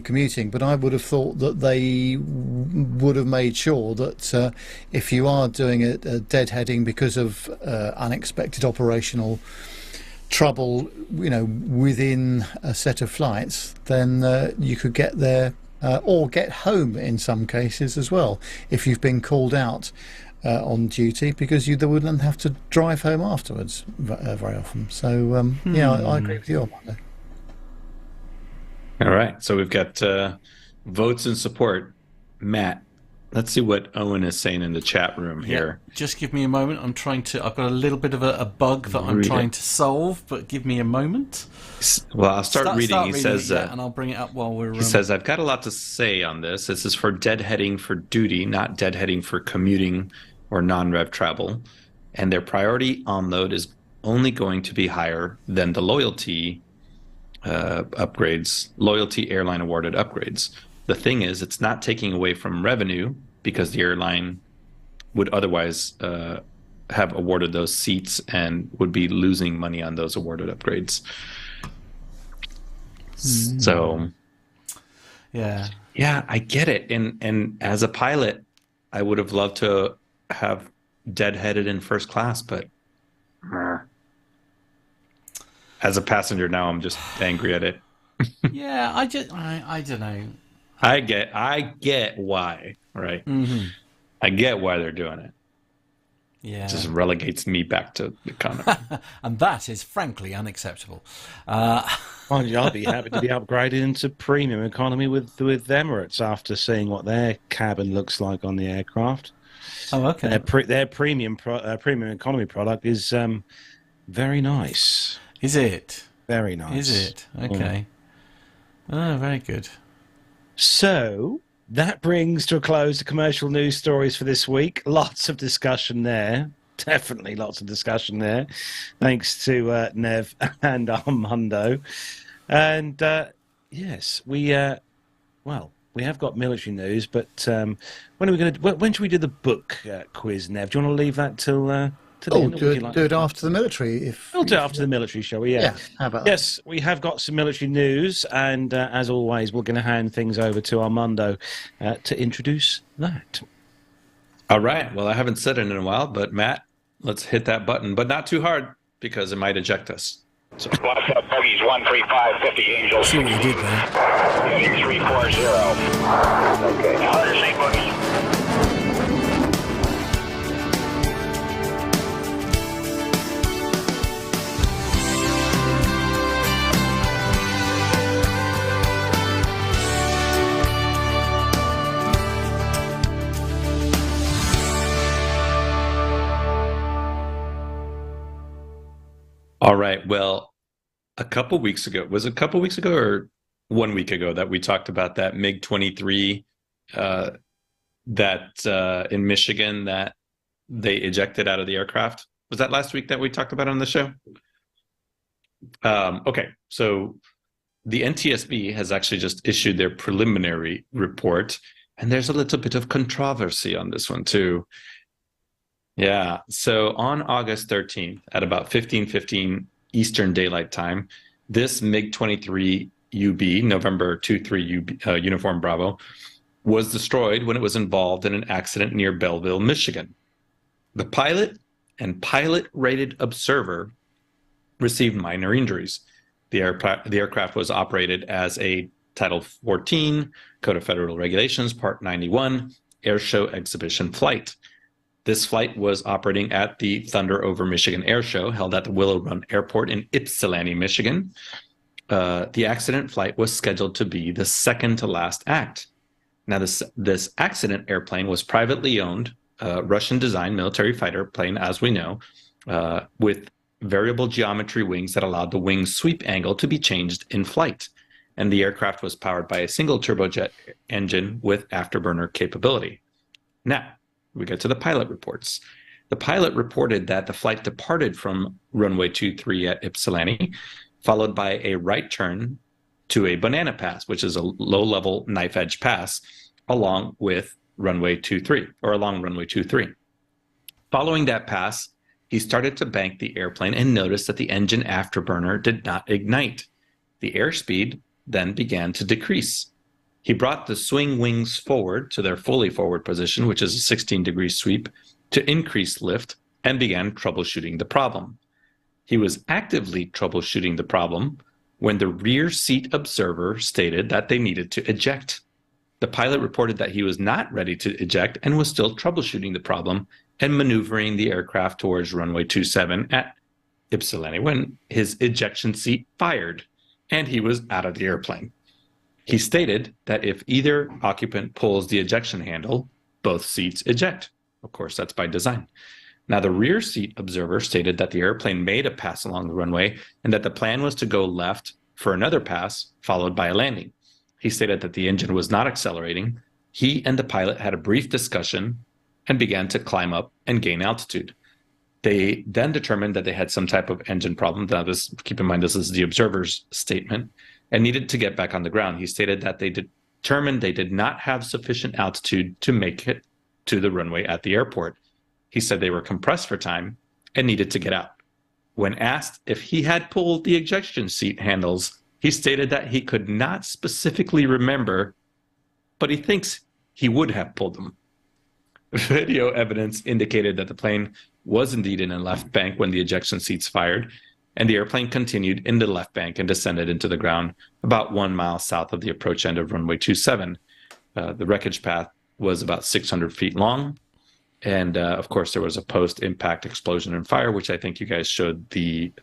commuting. But I would have thought that they would have made sure that if you are doing a deadheading because of unexpected operational trouble, within a set of flights, then you could get there or get home in some cases as well if you've been called out on duty, because you wouldn't have to drive home afterwards very often. So I agree with you, Armando. All right, so we've got votes in support. Matt, let's see what Owen is saying in the chat room here. Yeah, just give me a moment. I've got a little bit of a bug that I'm trying to solve, but give me a moment. Well, I'll start reading. He says, and I'll bring it up while we're... He says, I've got a lot to say on this. This is for deadheading for duty, not deadheading for commuting or non-rev travel. And their priority on load is only going to be higher than the loyalty upgrades, loyalty airline awarded upgrades. The thing is, it's not taking away from revenue because the airline would otherwise have awarded those seats and would be losing money on those awarded upgrades. So, yeah, I get it. And as a pilot, I would have loved to have deadheaded in first class, but as a passenger now, I'm just angry at it. Yeah, I don't know. I get why, right? Mm-hmm. I get why they're doing it. Yeah, it just relegates me back to the economy, and that is frankly unacceptable. I'll be happy to be upgraded into premium economy with Emirates after seeing what their cabin looks like on the aircraft. Oh, okay. Their premium economy product is very nice. Is it? Very nice. Is it? Okay. Oh, very good. So that brings to a close the commercial news stories for this week. Lots of discussion there. Definitely lots of discussion there. Thanks to Nev and Armando. And yes, we have got military news, but when are we going to? When should we do the book quiz, Nev? Do you want to leave that till the end? Do it after the military. We'll do it after the military, shall we? Yeah. How about that? Yes, we have got some military news, and as always, we're going to hand things over to Armando to introduce that. All right. Well, I haven't said it in a while, but Matt, let's hit that button, but not too hard because it might eject us. So. What's up, bogeys 135, 50 Angels. See what you did there. Heading 340. Okay. 108 bogeys. All right. Well, a couple weeks ago, was it a couple weeks ago or 1 week ago that we talked about that MiG-23 that in Michigan that they ejected out of the aircraft? Was that last week that we talked about on the show? Okay. So the NTSB has actually just issued their preliminary report, and there's a little bit of controversy on this one too. Yeah. So on August 13th at about 15:15 Eastern Daylight Time, this MiG-23 UB, November 23 UB, Uniform Bravo, was destroyed when it was involved in an accident near Belleville, Michigan. The pilot and pilot-rated observer received minor injuries. The aircraft was operated as a Title 14, Code of Federal Regulations, Part 91, airshow exhibition flight. This flight was operating at the Thunder over Michigan Air Show, held at the Willow Run Airport in Ypsilanti, Michigan. The accident flight was scheduled to be the second to last act. Now, this accident airplane was privately owned, Russian-designed military fighter plane, as we know, with variable geometry wings that allowed the wing sweep angle to be changed in flight. And the aircraft was powered by a single turbojet engine with afterburner capability. Now, we get to the pilot reports. The pilot reported that the flight departed from runway 23 at Ypsilanti, followed by a right turn to a banana pass, which is a low-level knife-edge pass, along runway 23. Following that pass, he started to bank the airplane and noticed that the engine afterburner did not ignite. The airspeed then began to decrease. He brought the swing wings forward to their fully forward position, which is a 16-degree sweep, to increase lift and began troubleshooting the problem. He was actively troubleshooting the problem when the rear seat observer stated that they needed to eject. The pilot reported that he was not ready to eject and was still troubleshooting the problem and maneuvering the aircraft towards runway 27 at Ypsilanti when his ejection seat fired and he was out of the airplane. He stated that if either occupant pulls the ejection handle, both seats eject. Of course, that's by design. Now, the rear seat observer stated that the airplane made a pass along the runway and that the plan was to go left for another pass, followed by a landing. He stated that the engine was not accelerating. He and the pilot had a brief discussion and began to climb up and gain altitude. They then determined that they had some type of engine problem. Now, keep in mind, this is the observer's statement, and needed to get back on the ground. He stated that they determined they did not have sufficient altitude to make it to the runway at the airport. He said they were compressed for time and needed to get out. When asked if he had pulled the ejection seat handles, he stated that he could not specifically remember, but he thinks he would have pulled them. Video evidence indicated that the plane was indeed in a left bank when the ejection seats fired, and the airplane continued in the left bank and descended into the ground about 1 mile south of the approach end of runway 27. The wreckage path was about 600 feet long. And of course, there was a post-impact explosion and fire, which I think you guys showed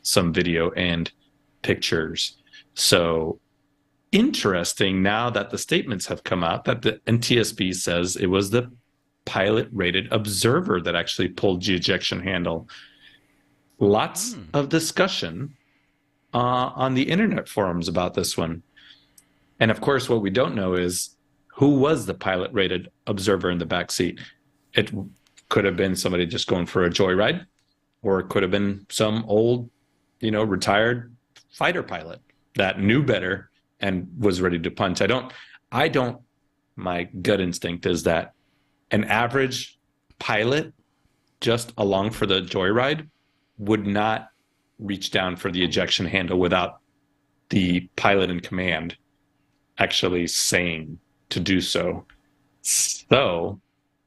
some video and pictures. So interesting now that the statements have come out that the NTSB says it was the pilot-rated observer that actually pulled the ejection handle. Lots of discussion on the internet forums about this one. And of course, what we don't know is who was the pilot-rated observer in the back seat. It could have been somebody just going for a joyride, or it could have been some old, retired fighter pilot that knew better and was ready to punch. My gut instinct is that an average pilot just along for the joyride would not reach down for the ejection handle without the pilot in command actually saying to do so. So,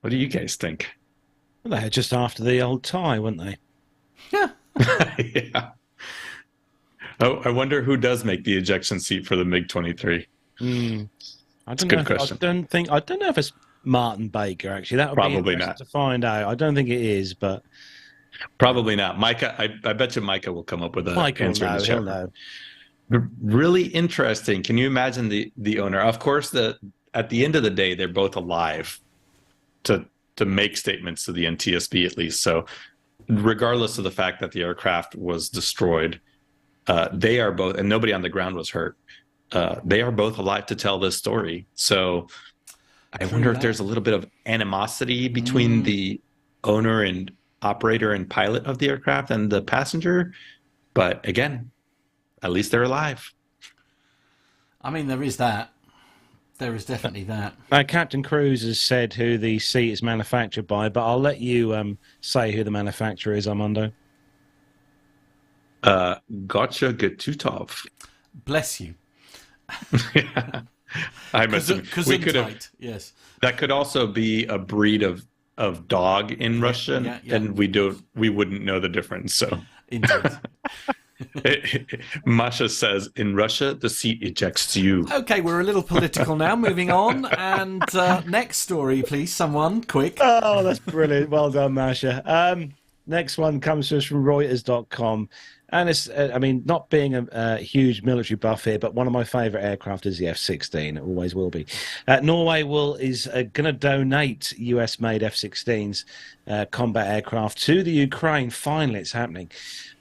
what do you guys think? Well, they were just after the old tie, weren't they? Yeah. Yeah. Oh, I wonder who does make the ejection seat for the MiG-23. I don't good know. question. I don't know if it's Martin Baker. Actually, that would Probably be not. interesting to find out. I don't think it is, but Probably not. Micah, I bet you Micah will come up with an Mike will answer in know. the He'll chat. know. Really interesting. Can you imagine the owner? Of course, at the end of the day, they're both alive to make statements to the NTSB at least. So regardless of the fact that the aircraft was destroyed, they are both, and nobody on the ground was hurt. They are both alive to tell this story. So I wonder if there's a little bit of animosity between the owner and operator and pilot of the aircraft and the passenger. But again, at least they're alive. I mean, there is that. There is definitely that. Captain Cruz has said who the seat is manufactured by, but I'll let you say who the manufacturer is, Armando. Gotcha Getutov. Bless you. Yeah. I must we could have. Yes. That could also be a breed of dog in Russian, and we wouldn't know the difference. So Indeed. Masha says, in Russia, the seat ejects you. Okay, we're a little political now. Moving on. And next story, please. Someone, quick. Oh, that's brilliant. Well done, Masha. Next one comes to us from Reuters.com. And it's, not being a huge military buff here, but one of my favourite aircraft is the F-16. It always will be. Norway is going to donate US-made F-16s combat aircraft to the Ukraine. Finally, it's happening.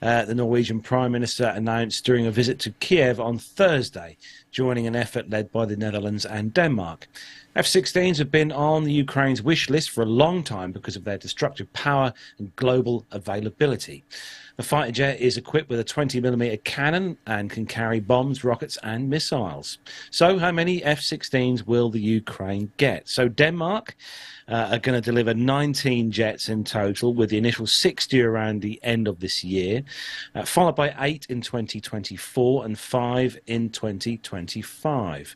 The Norwegian Prime Minister announced during a visit to Kiev on Thursday, joining an effort led by the Netherlands and Denmark. F-16s have been on the Ukraine's wish list for a long time because of their destructive power and global availability. The fighter jet is equipped with a 20mm cannon and can carry bombs, rockets and missiles. So how many F-16s will the Ukraine get? So Denmark are going to deliver 19 jets in total, with the initial 60 around the end of this year, followed by 8 in 2024 and 5 in 2025.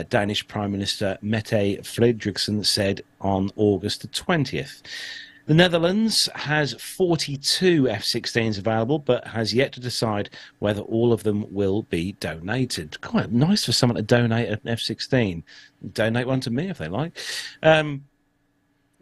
Danish Prime Minister Mette Frederiksen said on August the 20th. The Netherlands has 42 F-16s available, but has yet to decide whether all of them will be donated. Quite nice for someone to donate an F-16. Donate one to me if they like.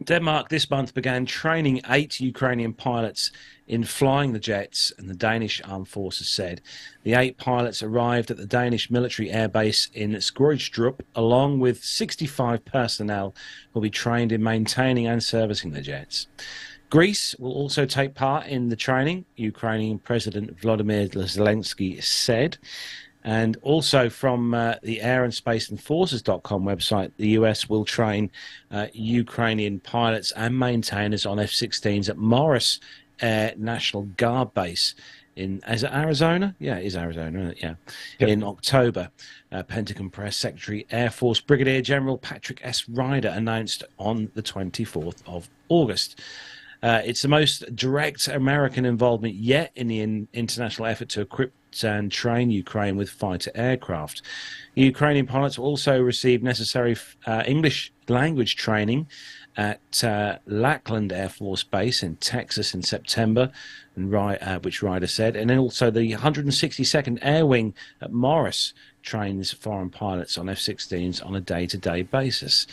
Denmark this month began training 8 Ukrainian pilots in flying the jets, and the Danish Armed Forces said. The 8 pilots arrived at the Danish military airbase in Skrydstrup, along with 65 personnel who will be trained in maintaining and servicing the jets. Greece will also take part in the training, Ukrainian President Volodymyr Zelensky said. And also from the Air and Space and Forces.com website, the US will train Ukrainian pilots and maintainers on F-16s at Morris Air National Guard Base in, is it Arizona? Yeah, it is Arizona, isn't it? Yeah. Yep. In October. Pentagon Press Secretary Air Force Brigadier General Patrick S. Ryder announced on the 24th of August. It's the most direct American involvement yet in the international effort to equip and train Ukraine with fighter aircraft. Ukrainian pilots will also receive necessary English language training at Lackland Air Force Base in Texas in September, and which Ryder said. And then also the 162nd Air Wing at Morris trains foreign pilots on F-16s on a day-to-day basis.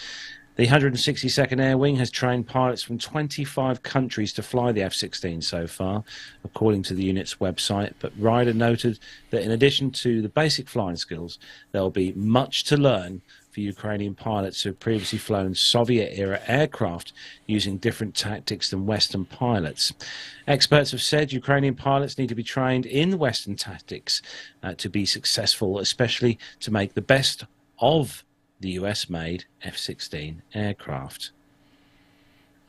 The 162nd Air Wing has trained pilots from 25 countries to fly the F-16 so far, according to the unit's website. But Ryder noted that in addition to the basic flying skills, there will be much to learn for Ukrainian pilots who have previously flown Soviet-era aircraft using different tactics than Western pilots. Experts have said Ukrainian pilots need to be trained in Western tactics to be successful, especially to make the best of the US-made F-16 aircraft.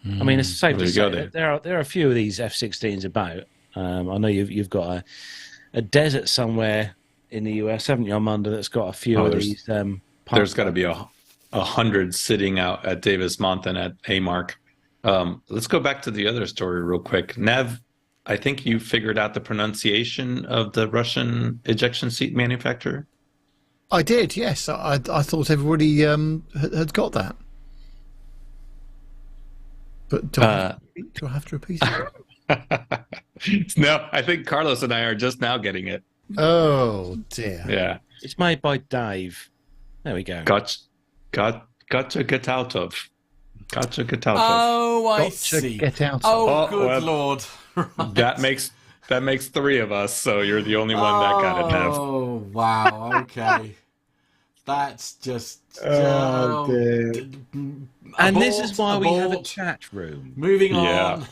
I mean, it's safe to say that there are a few of these F-16s about. I know you've got a desert somewhere in the US, haven't you, Armando, that's got a few of these. There's got to be 100 sitting out at Davis Monthan at AMARC. Let's go back to the other story real quick. Nev, I think you figured out the pronunciation of the Russian ejection seat manufacturer. I did, yes. I thought everybody had got that. But Do I have to repeat it? No, I think Carlos and I are just now getting it. Oh dear. Yeah. It's made by Dave. There we go. Got to get out of. Got to get out of. Oh, I Got to see. get out of. Oh, Oh, good well, lord. Right. That makes three of us, so you're the only one that got it, Nev. Oh, wow. Okay. That's just. dear. And this is why we have a abort. chat room. Moving Yeah. on.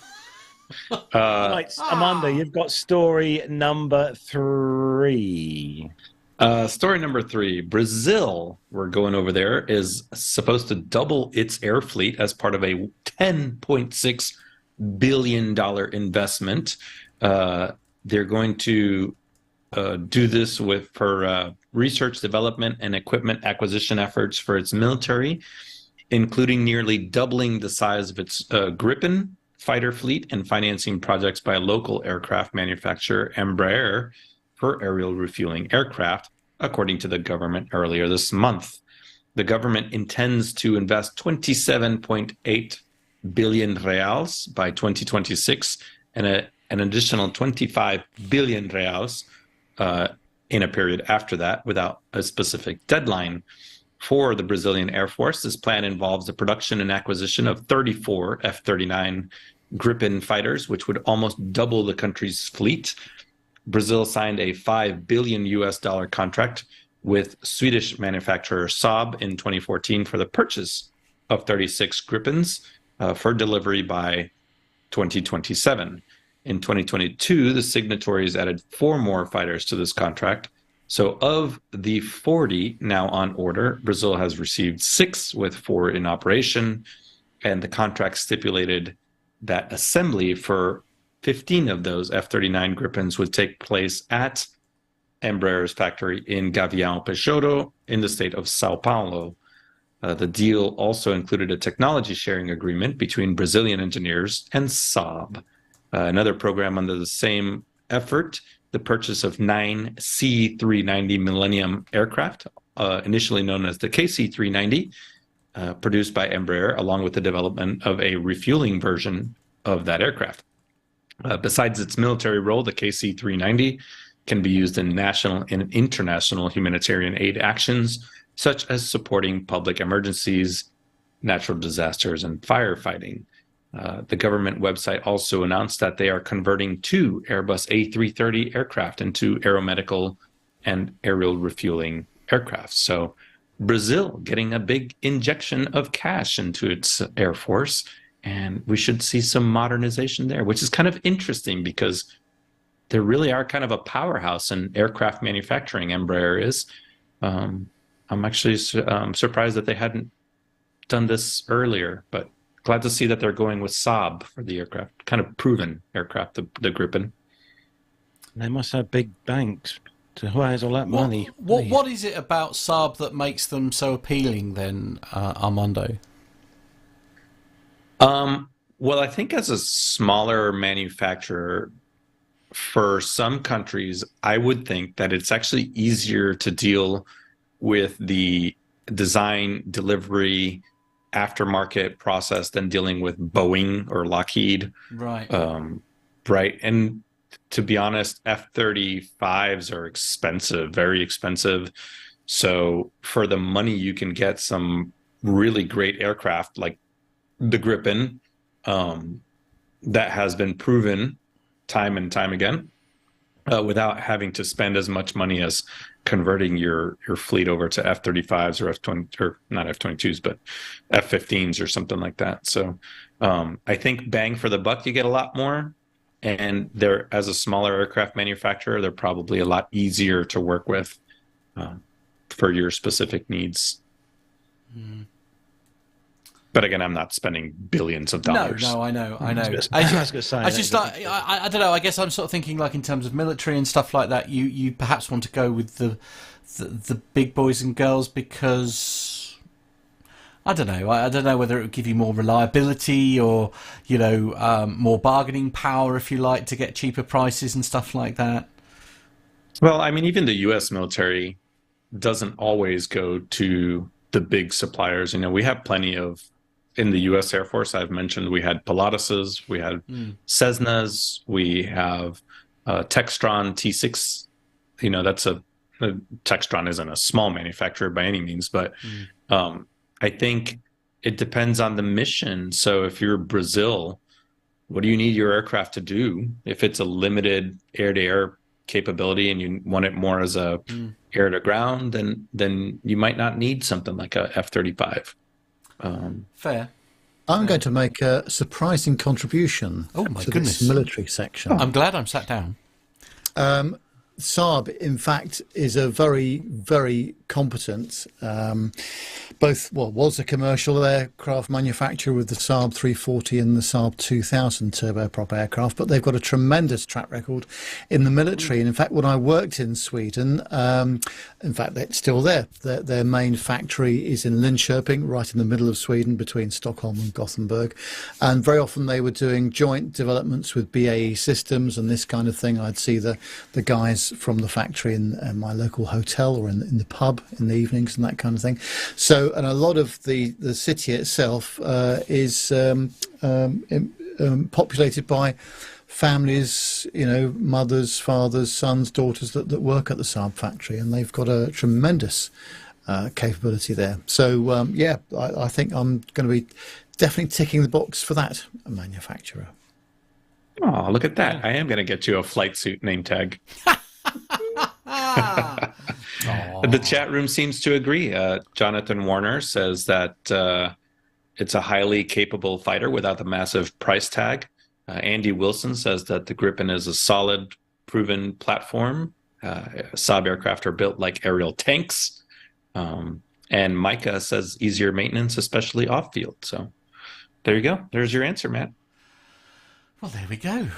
Right, Armando, you've got story number 3. Story number 3. Brazil, we're going over there, is supposed to double its air fleet as part of a $10.6 billion investment. They're going to do this for research, development, and equipment acquisition efforts for its military, including nearly doubling the size of its Gripen fighter fleet and financing projects by a local aircraft manufacturer, Embraer, for aerial refueling aircraft, according to the government earlier this month. The government intends to invest 27.8 billion reals by 2026 and an additional 25 billion reals in a period after that without a specific deadline. For the Brazilian Air Force, this plan involves the production and acquisition of 34 F-39 Gripen fighters, which would almost double the country's fleet. Brazil signed a $5 billion contract with Swedish manufacturer Saab in 2014 for the purchase of 36 Gripens for delivery by 2027. In 2022, the signatories added 4 more fighters to this contract. So of the 40 now on order, Brazil has received 6, with 4 in operation, and the contract stipulated that assembly for 15 of those F-39 Gripens would take place at Embraer's factory in Gavião Peixoto in the state of Sao Paulo. The deal also included a technology sharing agreement between Brazilian engineers and Saab. Another program under the same effort, the purchase of 9 C-390 Millennium aircraft, initially known as the KC-390, produced by Embraer, along with the development of a refueling version of that aircraft. Besides its military role, the KC-390 can be used in national and international humanitarian aid actions, such as supporting public emergencies, natural disasters, and firefighting. The government website also announced that they are converting 2 Airbus A330 aircraft into aeromedical and aerial refueling aircraft. So Brazil getting a big injection of cash into its Air Force, and we should see some modernization there, which is kind of interesting because they really are kind of a powerhouse in aircraft manufacturing. Embraer is. I'm actually surprised that they hadn't done this earlier, but glad to see that they're going with Saab for the aircraft, kind of proven aircraft, the Gripen. They must have big banks to raise all that money. What is it about Saab that makes them so appealing then, Armando? Well, I think as a smaller manufacturer, for some countries, I would think that it's actually easier to deal with the design, delivery, aftermarket process than dealing with Boeing or Lockheed. Right. Right. And to be honest, F-35s are expensive, very expensive. So for the money, you can get some really great aircraft like the Gripen that has been proven time and time again without having to spend as much money as converting your fleet over to F-35s or F-20, or not F-22s, but F-15s or something like that. So I think bang for the buck, you get a lot more. And they're, as a smaller aircraft manufacturer, they're probably a lot easier to work with for your specific needs. Mm. But again, I'm not spending billions of dollars. No, I know. I was going to say. I don't know. I guess I'm sort of thinking, like in terms of military and stuff like that. You perhaps want to go with the big boys and girls because I don't know. I don't know whether it would give you more reliability or more bargaining power, if you like, to get cheaper prices and stuff like that. Well, I mean, even the U.S. military doesn't always go to the big suppliers. We have plenty of in the U.S. Air Force, I've mentioned we had Pilatuses, we had Cessnas, we have Textron T6. That's Textron isn't a small manufacturer by any means, but I think it depends on the mission. So if you're Brazil, what do you need your aircraft to do? If it's a limited air-to-air capability and you want it more as a air-to-ground, then you might not need something like a F-35. Fair. I'm going to make a surprising contribution to this military section. I'm glad I'm sat down. Saab, in fact, is a very, very competent, was a commercial aircraft manufacturer with the Saab 340 and the Saab 2000 turboprop aircraft, but they've got a tremendous track record in the military. And in fact, when I worked in Sweden, in fact, it's still there. Their main factory is in Linköping, right in the middle of Sweden, between Stockholm and Gothenburg. And very often they were doing joint developments with BAE Systems and this kind of thing. I'd see the guys from the factory in my local hotel or in the pub in the evenings and that kind of thing. So, and a lot of the city itself is populated by families, mothers, fathers, sons, daughters that work at the Saab factory, and they've got a tremendous capability there. So, I think I'm going to be definitely ticking the box for that manufacturer. Oh, look at that. I am going to get you a flight suit name tag. The chat room seems to agree. Jonathan Warner says that it's a highly capable fighter without the massive price tag. Andy Wilson says that the Gripen is a solid, proven platform. Saab aircraft are built like aerial tanks. And Micah says easier maintenance, especially off-field. So there you go. There's your answer, Matt. Well, there we go.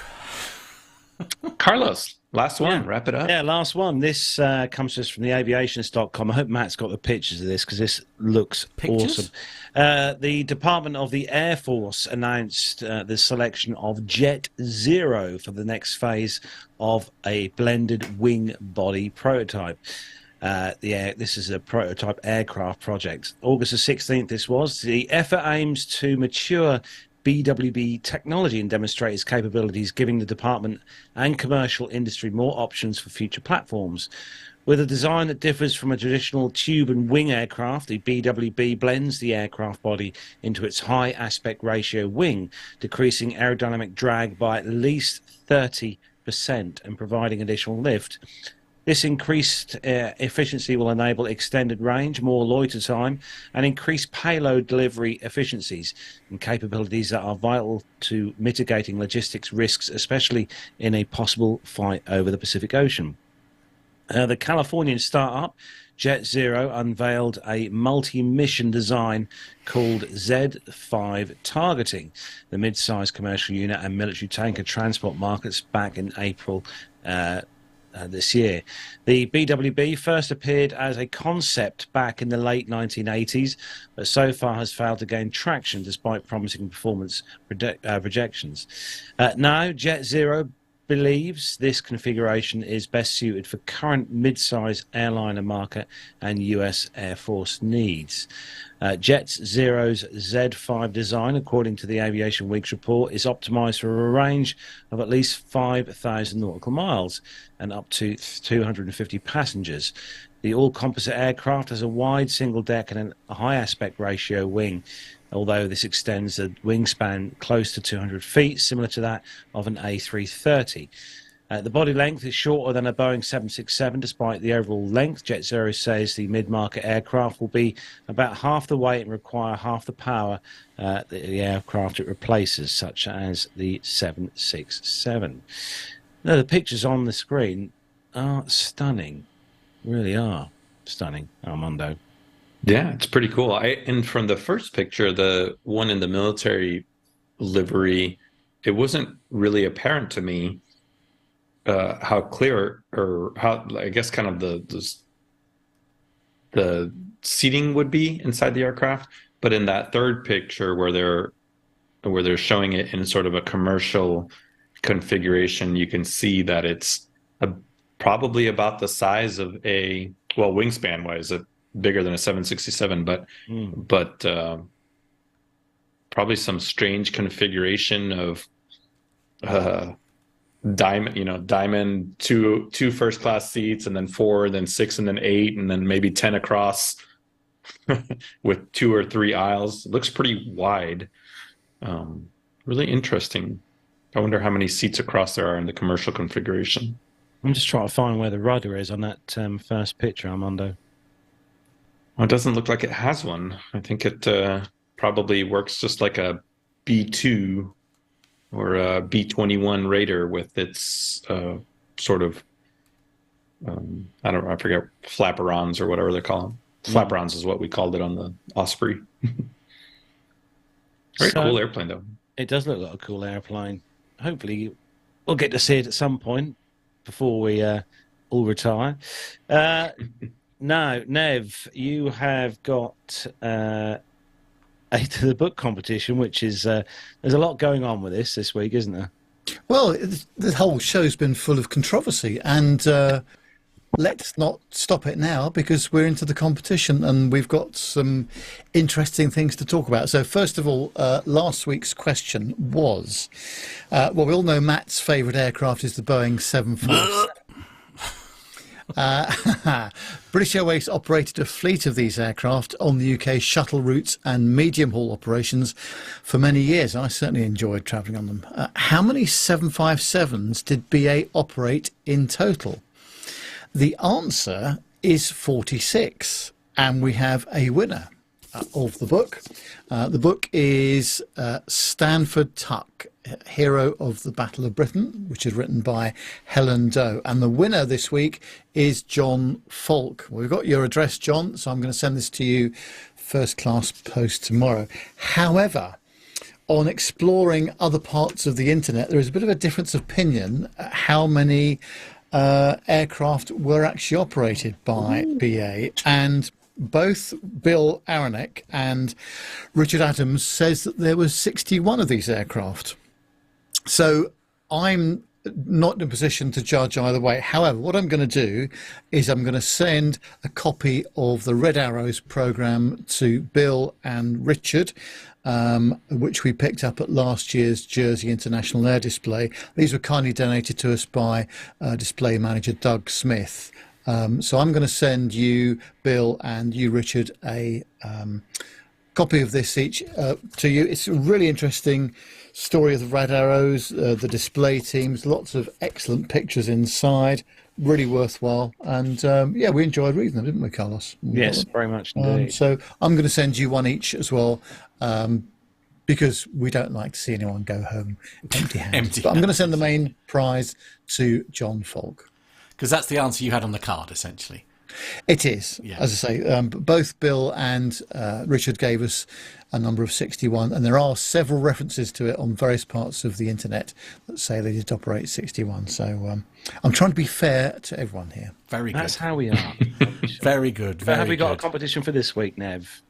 Carlos, last one. Wrap it up. Yeah, last one. This comes to us from the aviationist.com. I hope Matt's got the pictures of this because this looks awesome. The Department of the Air Force announced the selection of Jet Zero for the next phase of a blended wing body prototype. This is a prototype aircraft project. August the 16th, this was. The effort aims to mature BWB technology and demonstrate its capabilities, giving the department and commercial industry more options for future platforms. With a design that differs from a traditional tube and wing aircraft, the BWB blends the aircraft body into its high aspect ratio wing, decreasing aerodynamic drag by at least 30% and providing additional lift. This increased efficiency will enable extended range, more loiter time, and increased payload delivery efficiencies and capabilities that are vital to mitigating logistics risks, especially in a possible fight over the Pacific Ocean. The Californian startup Jet Zero unveiled a multi-mission design called Z5 Targeting the mid-sized commercial unit and military tanker transport markets back in April this year. The BWB first appeared as a concept back in the late 1980s, but so far has failed to gain traction despite promising performance projections. Now, Jet Zero believes this configuration is best suited for current mid-size airliner market and US Air Force needs. Jet Zero's Z5 design, according to the Aviation Week's report, is optimized for a range of at least 5,000 nautical miles and up to 250 passengers. The all-composite aircraft has a wide single deck and a high aspect ratio wing, although this extends the wingspan close to 200 feet, similar to that of an A330. The body length is shorter than a Boeing 767, despite the overall length. Jet Zero says the mid-market aircraft will be about half the weight and require half the power the aircraft it replaces, such as the 767. Now, the pictures on the screen are stunning. Really are stunning, Armando. Yeah, it's pretty cool. And from the first picture, the one in the military livery, it wasn't really apparent to me how clear or how, I guess, kind of the seating would be inside the aircraft. But in that third picture where they're showing it in sort of a commercial configuration, you can see that it's probably about the size of wingspan wise, bigger than a 767, but probably some strange configuration of diamond, two first class seats, and then 4, then 6, and then 8, and then maybe 10 across with 2 or 3 aisles. It looks pretty wide. Really interesting. I wonder how many seats across there are in the commercial configuration. I'm just trying to find where the rudder is on that first picture, Armando. Well, it doesn't look like it has one. I think it probably works just like a B2 or a B-21 Raider with its sort of, I don't know, I forget, flaperons or whatever they call them. Flaperons is what we called it on the Osprey. Very cool airplane, though. It does look like a cool airplane. Hopefully we'll get to see it at some point before we all retire. Now, Nev, you have got a to the book competition, which is there's a lot going on with this week, isn't there? Well, the whole show's been full of controversy, and let's not stop it now because we're into the competition and we've got some interesting things to talk about. So first of all, last week's question was, well, we all know Matt's favourite aircraft is the Boeing 747. British Airways operated a fleet of these aircraft on the UK shuttle routes and medium haul operations for many years. I certainly enjoyed travelling on them. How many 757s did BA operate in total? The answer is 46, and we have a winner of the book. The book is Stanford Tuck, Hero of the Battle of Britain, which is written by Helen Doe. And the winner this week is John Falk. We've got your address, John, so I'm going to send this to you first class post tomorrow. However, on exploring other parts of the internet, there is a bit of a difference of opinion how many aircraft were actually operated by BA, and both Bill Aranek and Richard Adams says that there was 61 of these aircraft. So I'm not in a position to judge either way. However, what I'm going to do is I'm going to send a copy of the Red Arrows programme to Bill and Richard, which we picked up at last year's Jersey International Air Display. These were kindly donated to us by display manager Doug Smith. So I'm going to send you, Bill, and you, Richard, a copy of this each to you. It's a really interesting story of the Red Arrows, the display teams, lots of excellent pictures inside, really worthwhile. And yeah, we enjoyed reading them, didn't we, Carlos? Yes, very much indeed. So I'm going to send you one each as well, because we don't like to see anyone go home empty-handed. But I'm going to send the main prize to John Falk. Because that's the answer you had on the card, essentially. It is, yeah. As I say, both Bill and Richard gave us a number of 61, and there are several references to it on various parts of the internet that say they did operate 61. So I'm trying to be fair to everyone here. Very good. That's how we are. Very good. But have we got a competition for this week, Nev?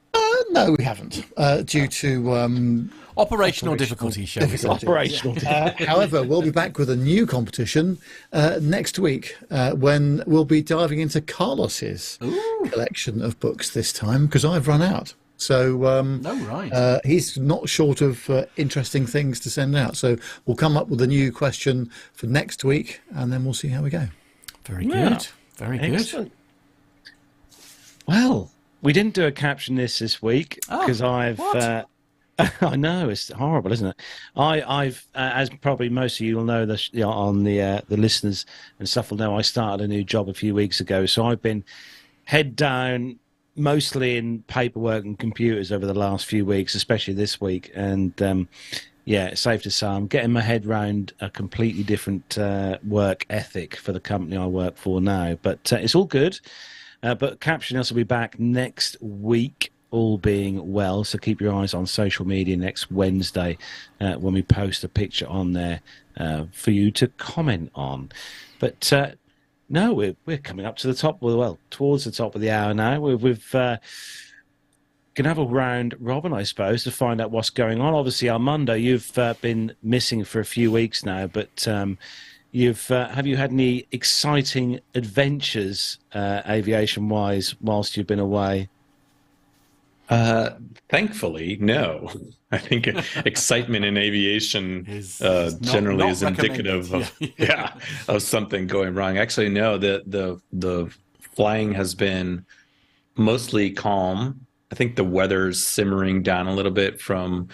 No, we haven't, due to operational difficulties. However, we'll be back with a new competition next week when we'll be diving into Carlos's collection of books this time, because I've run out. So he's not short of interesting things to send out. So we'll come up with a new question for next week, and then we'll see how we go. Very good. Very good. Well, we didn't do a caption this week because I've. I know, it's horrible, isn't it? I've, as probably most of you will know, the listeners and stuff will know, I started a new job a few weeks ago, so I've been head down, mostly in paperwork and computers over the last few weeks, especially this week. And yeah, it's safe to say I'm getting my head round a completely different work ethic for the company I work for now. But it's all good. But Caption Us will be back next week, all being well. So keep your eyes on social media next Wednesday when we post a picture on there for you to comment on. But no, we're coming up to the top, well, towards the top of the hour now. We've going to have a round robin, I suppose, to find out what's going on. Obviously, Armando, you've been missing for a few weeks now, but have you had any exciting adventures aviation-wise whilst you've been away? Thankfully, no. I think excitement in aviation generally not is indicative of of something going wrong. Actually, no. The flying has been mostly calm. I think the weather's simmering down a little bit from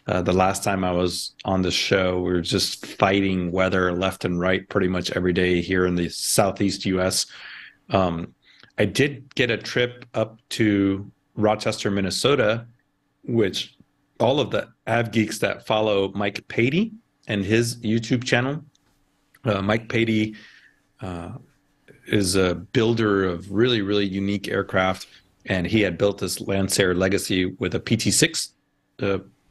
the last time I was on the show. We were just fighting weather left and right pretty much every day here in the southeast U.S. I did get a trip up to Rochester, Minnesota, which all of the av geeks that follow Mike Patey and his YouTube channel. Mike Patey is a builder of really, really unique aircraft, and he had built this Lancer Legacy with a PT6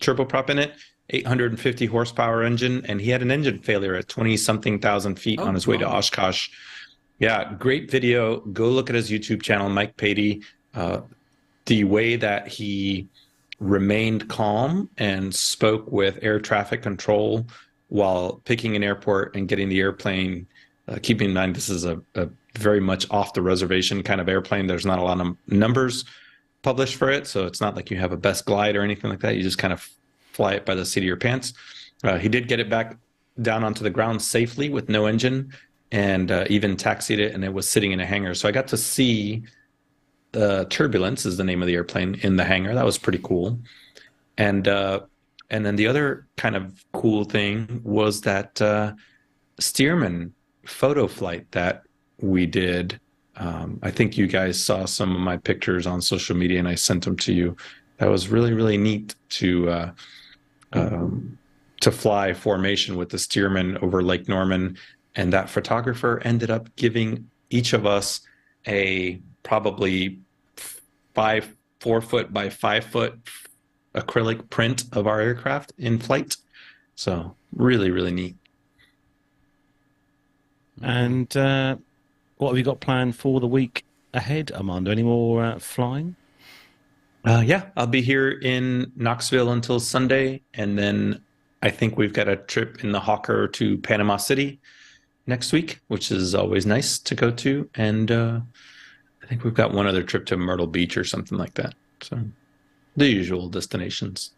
turboprop in it, 850 horsepower engine, and he had an engine failure at 20-something thousand feet on his way to Oshkosh. Yeah, great video. Go look at his YouTube channel, Mike Patey. The way that he remained calm and spoke with air traffic control while picking an airport and getting the airplane, keeping in mind this is a very much off the reservation kind of airplane. There's not a lot of numbers published for it, so it's not like you have a best glide or anything like that. You just kind of fly it by the seat of your pants. He did get it back down onto the ground safely with no engine, and even taxied it, and it was sitting in a hangar. So I got to see Turbulence is the name of the airplane in the hangar. That was pretty cool. And then the other kind of cool thing was that Stearman photo flight that we did. I think you guys saw some of my pictures on social media, and I sent them to you. That was really, really neat to fly formation with the Stearman over Lake Norman. And that photographer ended up giving each of us a probably 4 foot by 5 foot acrylic print of our aircraft in flight. So really, really neat. And what have you got planned for the week ahead, Armando? Any more flying? Yeah, I'll be here in Knoxville until Sunday. And then I think we've got a trip in the Hawker to Panama City next week, which is always nice to go to. And I think we've got one other trip to Myrtle Beach or something like that. So the usual destinations.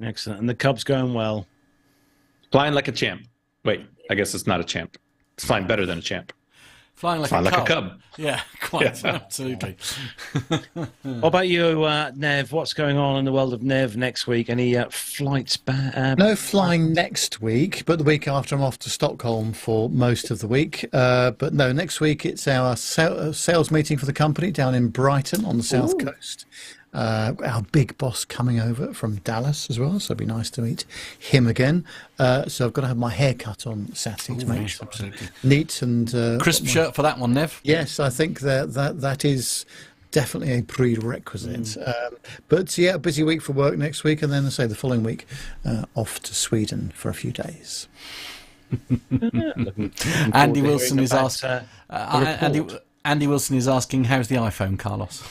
Excellent. And the Cubs going well? Flying like a champ. Wait, I guess it's not a champ. It's flying better than a champ. Flying like a cub. Yeah, quite. Yeah. Absolutely. What about you, Nev? What's going on in the world of Nev next week? Any flights back? No flying next week, but the week after I'm off to Stockholm for most of the week. But no, next week it's our sales meeting for the company down in Brighton on the south coast. Our big boss coming over from Dallas as well, so it'd be nice to meet him again. So I've got to have my hair cut on Saturday to make sure absolutely neat and crisp shirt for that one, Nev. Yes, I think that is definitely a prerequisite. But yeah, a busy week for work next week, and then I say the following week off to Sweden for a few days. Andy Wilson is asking. Andy Wilson is asking, how's the iPhone, Carlos?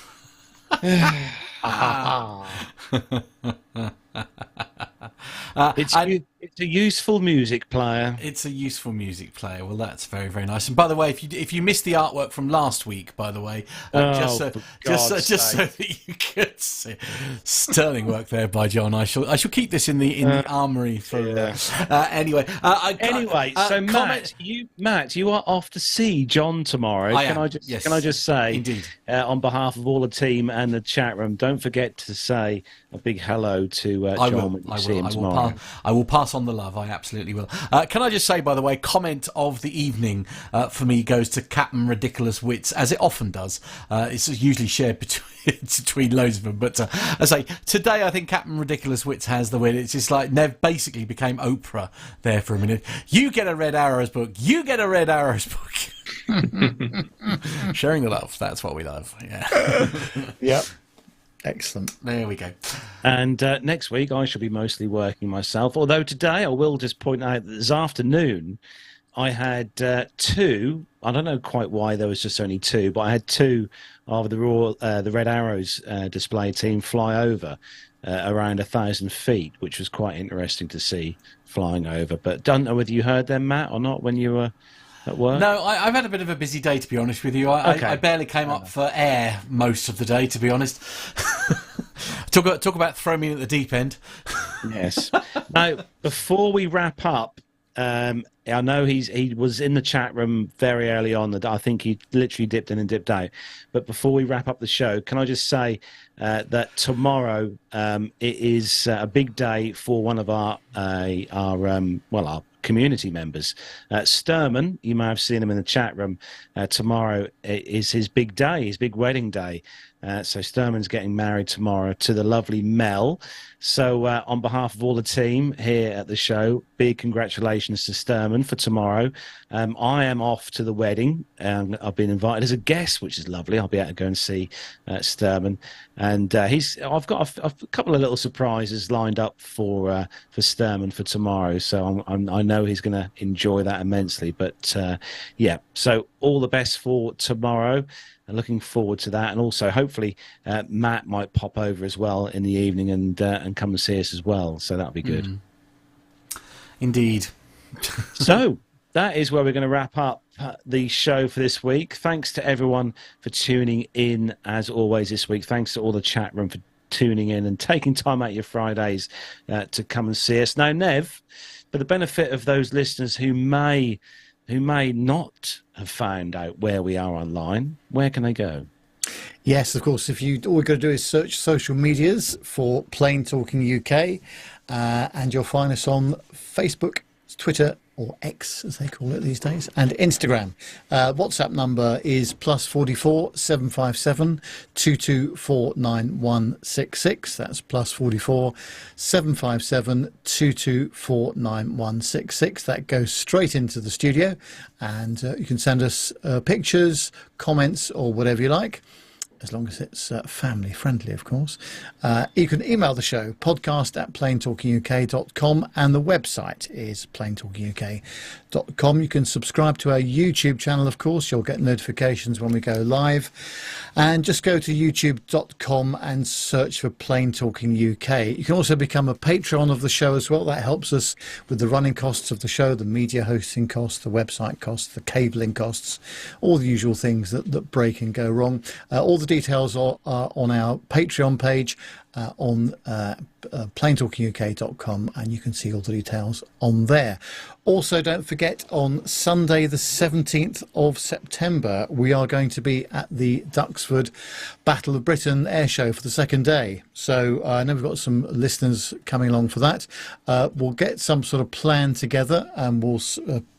It's a useful music player. It's a useful music player. Well, that's very, very nice. And by the way, if you missed the artwork from last week, by the way, just so that you could see sterling work there by John. I shall keep this in the armory for anyway. So Matt, you are off to see John tomorrow. Can I just say, indeed, on behalf of all the team and the chat room, don't forget to say a big hello to John when you see him tomorrow. I will pass on the love. I absolutely will. Can I just say, by the way, comment of the evening for me goes to Captain Ridiculous Wits, as it often does. It's usually shared between loads of them. But I say, today I think Captain Ridiculous Wits has the win. It's just like Nev basically became Oprah there for a minute. You get a Red Arrows book. You get a Red Arrows book. Sharing the love. That's what we love. Yeah. Yep. Excellent. There we go. And next week I shall be mostly working myself. Although today I will just point out that this afternoon I had two. I don't know quite why there was just only two, but I had two of the Red Arrows display team fly over around 1,000 feet, which was quite interesting to see flying over. But don't know whether you heard them, Matt, or not when you were at work? No, I've had a bit of a busy day, to be honest with you. I barely came up for air most of the day, to be honest. Talk about throwing me in at the deep end. Yes. Now, before we wrap up, I know he was in the chat room very early on. I think he literally dipped in and dipped out. But before we wrap up the show, can I just say that tomorrow it is a big day for one of our community members. Sturman, you may have seen him in the chat room. Tomorrow is his big day, his big wedding day. So Sturman's getting married tomorrow to the lovely Mel. So on behalf of all the team here at the show, big congratulations to Sturman for tomorrow. I am off to the wedding, and I've been invited as a guest, which is lovely. I'll be able to go and see Sturman, and I've got a couple of little surprises lined up for Sturman for tomorrow. So I know he's going to enjoy that immensely. But yeah, so all the best for tomorrow. And looking forward to that, and also hopefully Matt might pop over as well in the evening and come and see us as well. So that'll be good. Indeed. So that is where we're going to wrap up the show for this week. Thanks to everyone for tuning in as always this week. Thanks to all the chat room for tuning in and taking time out of your Fridays to come and see us. Now, Nev, for the benefit of those listeners who may not have found out where we are online, where can they go? Yes, of course. All we've got to do is search social medias for Plain Talking UK, and you'll find us on Facebook, Twitter, or X, as they call it these days, and Instagram. WhatsApp number is +44 757 224 9166. That's +44 757 224 9166. That goes straight into the studio, and you can send us pictures, comments, or whatever you like, as long as it's family friendly, of course. You can email the show, podcast@plaintalkinguk.com, and the website is plaintalkinguk.com. You can subscribe to our YouTube channel, of course. You'll get notifications when we go live. And just go to youtube.com and search for Plain Talking UK. You can also become a Patreon of the show as well. That helps us with the running costs of the show, the media hosting costs, the website costs, the cabling costs, all the usual things that break and go wrong. All the details are on our Patreon page on plaintalkinguk.com, and you can see all the details on there. Also, don't forget, on Sunday the 17th of September we are going to be at the Duxford Battle of Britain air show for the second day. So I know we've got some listeners coming along for that. We'll get some sort of plan together, and we'll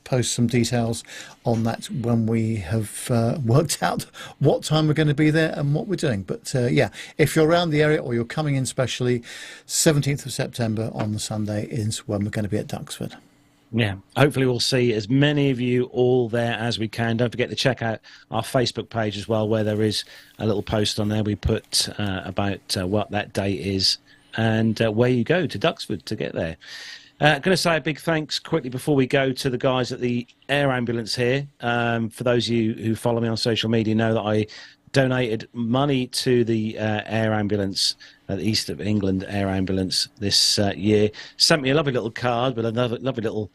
post some details on that when we have worked out what time we're going to be there and what we're doing. But yeah, if you're around the area or you're coming in specially, 17th of September on the Sunday is when we're going to be at Duxford. Yeah, hopefully we'll see as many of you all there as we can. Don't forget to check out our Facebook page as well, where there is a little post on there. We put about what that date is and where you go to Duxford to get there. Going to say a big thanks quickly before we go to the guys at the air ambulance here. For those of you who follow me on social media know that I donated money to the air ambulance, the East of England air ambulance this year. Sent me a lovely little card with another lovely little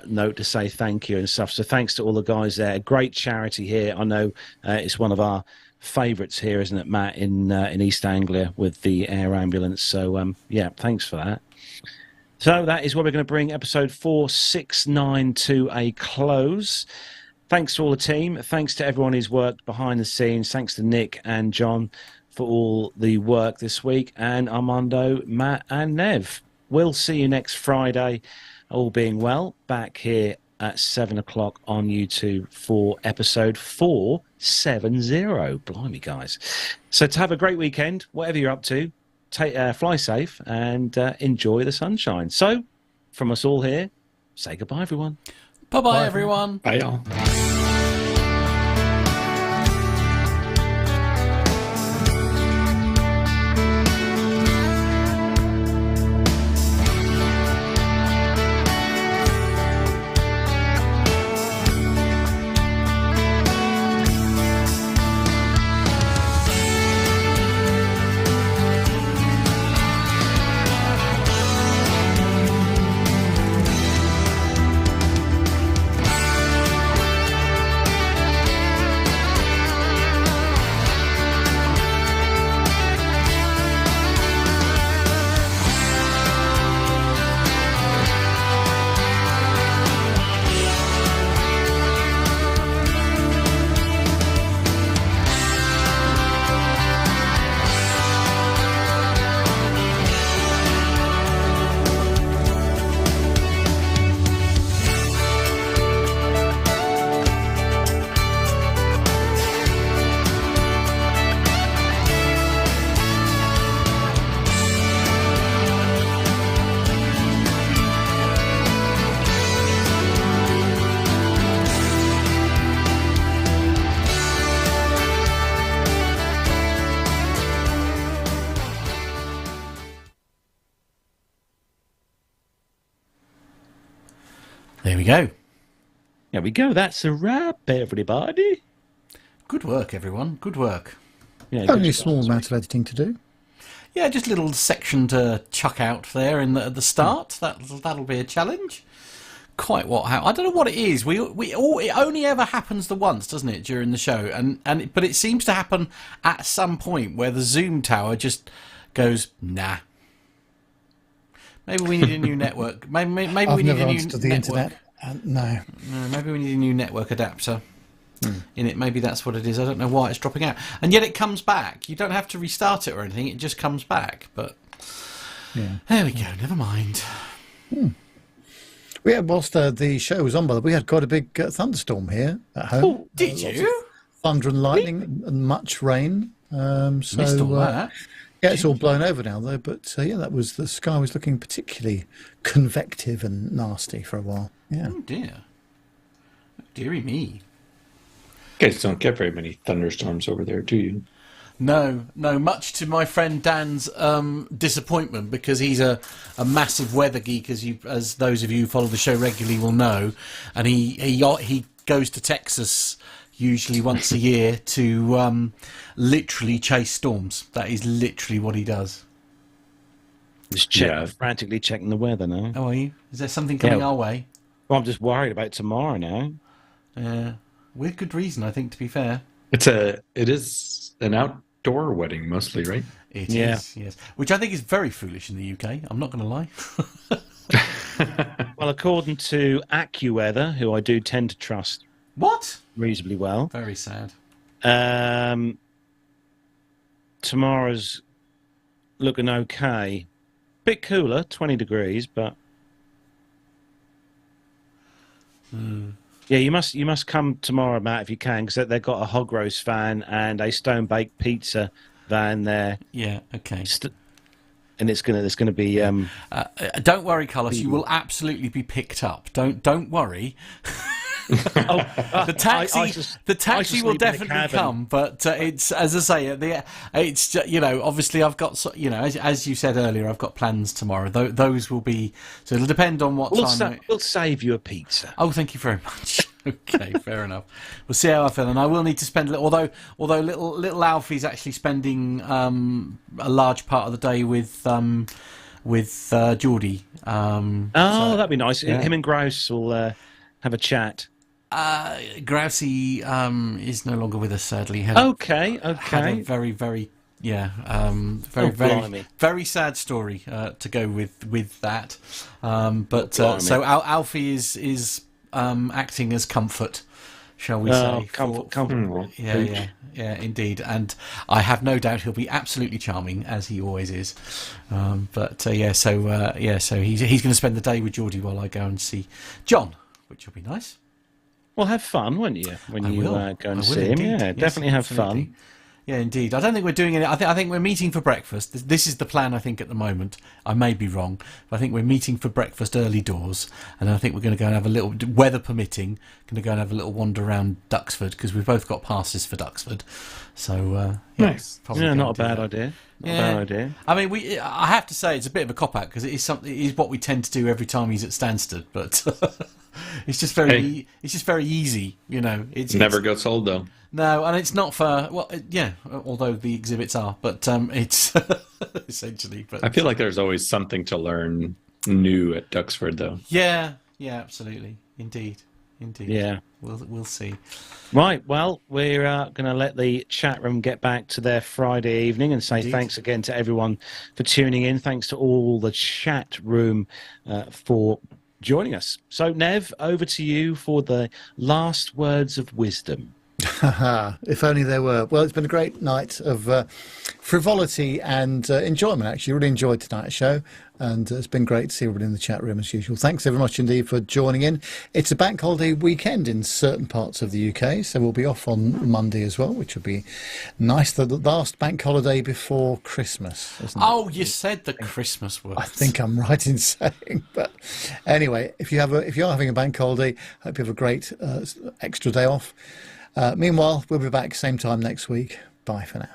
note to say thank you and stuff. So thanks to all the guys there. Great charity here. I know it's one of our favourites here, isn't it, Matt, in East Anglia with the air ambulance. So yeah, thanks for that. So that is where we're going to bring episode 469 to a close. Thanks to all the team. Thanks to everyone who's worked behind the scenes. Thanks to Nick and John for all the work this week. And Armando, Matt and Nev. We'll see you next Friday, all being well, back here at 7 o'clock on YouTube for episode 470. Blimey, guys. So to have a great weekend, whatever you're up to, fly safe and enjoy the sunshine. So, from us all here, say goodbye, everyone. Bye-bye, everyone. Bye, y'all. There we go. There we go. That's a wrap, everybody. Good work, everyone. Good work. Yeah, Only a job small this amount week. of editing to do. Yeah, just a little section to chuck out there at the start. That'll be a challenge. Quite I don't know what it is. It only ever happens the once, doesn't it, during the show? But it seems to happen at some point where the Zoom tower just goes nah. Maybe we need a new network. Maybe I've we need never a new understood the network. internet. No. Maybe we need a new network adapter in it. Maybe that's what it is. I don't know why it's dropping out. And yet it comes back. You don't have to restart it or anything. It just comes back. But there we go. Never mind. Whilst the show was on, by the way, we had quite a big thunderstorm here at home. Oh, did you? Thunder and lightning and much rain. Missed all that. Yeah, it's all blown over now, though. But the sky was looking particularly convective and nasty for a while. Yeah. Oh dear. Dearie me. You guys don't get very many thunderstorms over there, do you? No. Much to my friend Dan's disappointment, because he's a massive weather geek, as those of you who follow the show regularly will know, and he goes to Texas usually once a year to literally chase storms. That is literally what he does. Just frantically checking the weather now. Oh, are you? Is there something coming our way? Well, I'm just worried about tomorrow now. With good reason, I think. To be fair, It is an outdoor wedding mostly, right? it is. Yes, which I think is very foolish in the UK. I'm not going to lie. Well, according to AccuWeather, who I do tend to trust What? reasonably well, Very sad. tomorrow's looking okay. Bit cooler, 20 degrees, but yeah, you must come tomorrow, Matt, if you can, because they've got a hog roast van and a stone baked pizza van there, Yeah. Okay. and there's gonna be Don't worry, Carlos. You will absolutely be picked up. Don't worry. The taxi will sleep in the definitely cabin. come, but it's, as I say, it's obviously I've got as you said earlier, I've got plans tomorrow. Those will be, so it'll depend on what time. We'll save you a pizza. Oh, thank you very much. Okay, fair enough. We'll see how I feel, and I will need to spend although little Alfie's actually spending a large part of the day with Geordie. That'd be nice. Him and Grouse will have a chat. Grousey is no longer with us, sadly. Had Okay. a very, very, very sad story to go with that. So Alfie is acting as comfort, shall we say? Comfort. Yeah, indeed. And I have no doubt he'll be absolutely charming, as he always is. So he's going to spend the day with Geordie while I go and see John, which will be nice. Well, have fun, won't you, when you go and see him? Indeed. Yeah, Yes, definitely have absolutely. fun. Yeah, indeed. I don't think we're doing any. I think we're meeting for breakfast. This is the plan, I think, at the moment. I may be wrong, but I think we're meeting for breakfast early doors, and I think we're going to go and have a little, weather permitting, going to go and have a little wander around Duxford, because we've both got passes for Duxford. So Nice. probably Yeah, gonna not a do bad that. idea. Not Yeah. a bad idea. I mean, I have to say it's a bit of a cop out, because it is what we tend to do every time he's at Stansted, but it's just very easy, It's Never gets old, though. No, and it's not for although the exhibits are, but it's essentially. But I feel like there's always something to learn new at Duxford, though. yeah, absolutely, indeed. Yeah. We'll see. Right, well, we're going to let the chat room get back to their Friday evening and say thanks again to everyone for tuning in. Thanks to all the chat room for joining us. So, Nev, over to you for the last words of wisdom. If only there were. Well, it's been a great night of frivolity and enjoyment, actually. Really enjoyed tonight's show, and it's been great to see everybody in the chat room as usual. Thanks very much indeed for joining in. It's a bank holiday weekend in certain parts of the UK, so we'll be off on Monday as well, which will be nice. The last bank holiday before Christmas, isn't it? Oh, you said the Christmas words. I think I'm right in saying. But anyway, if you are having a bank holiday, hope you have a great extra day off. Meanwhile, we'll be back same time next week. Bye for now.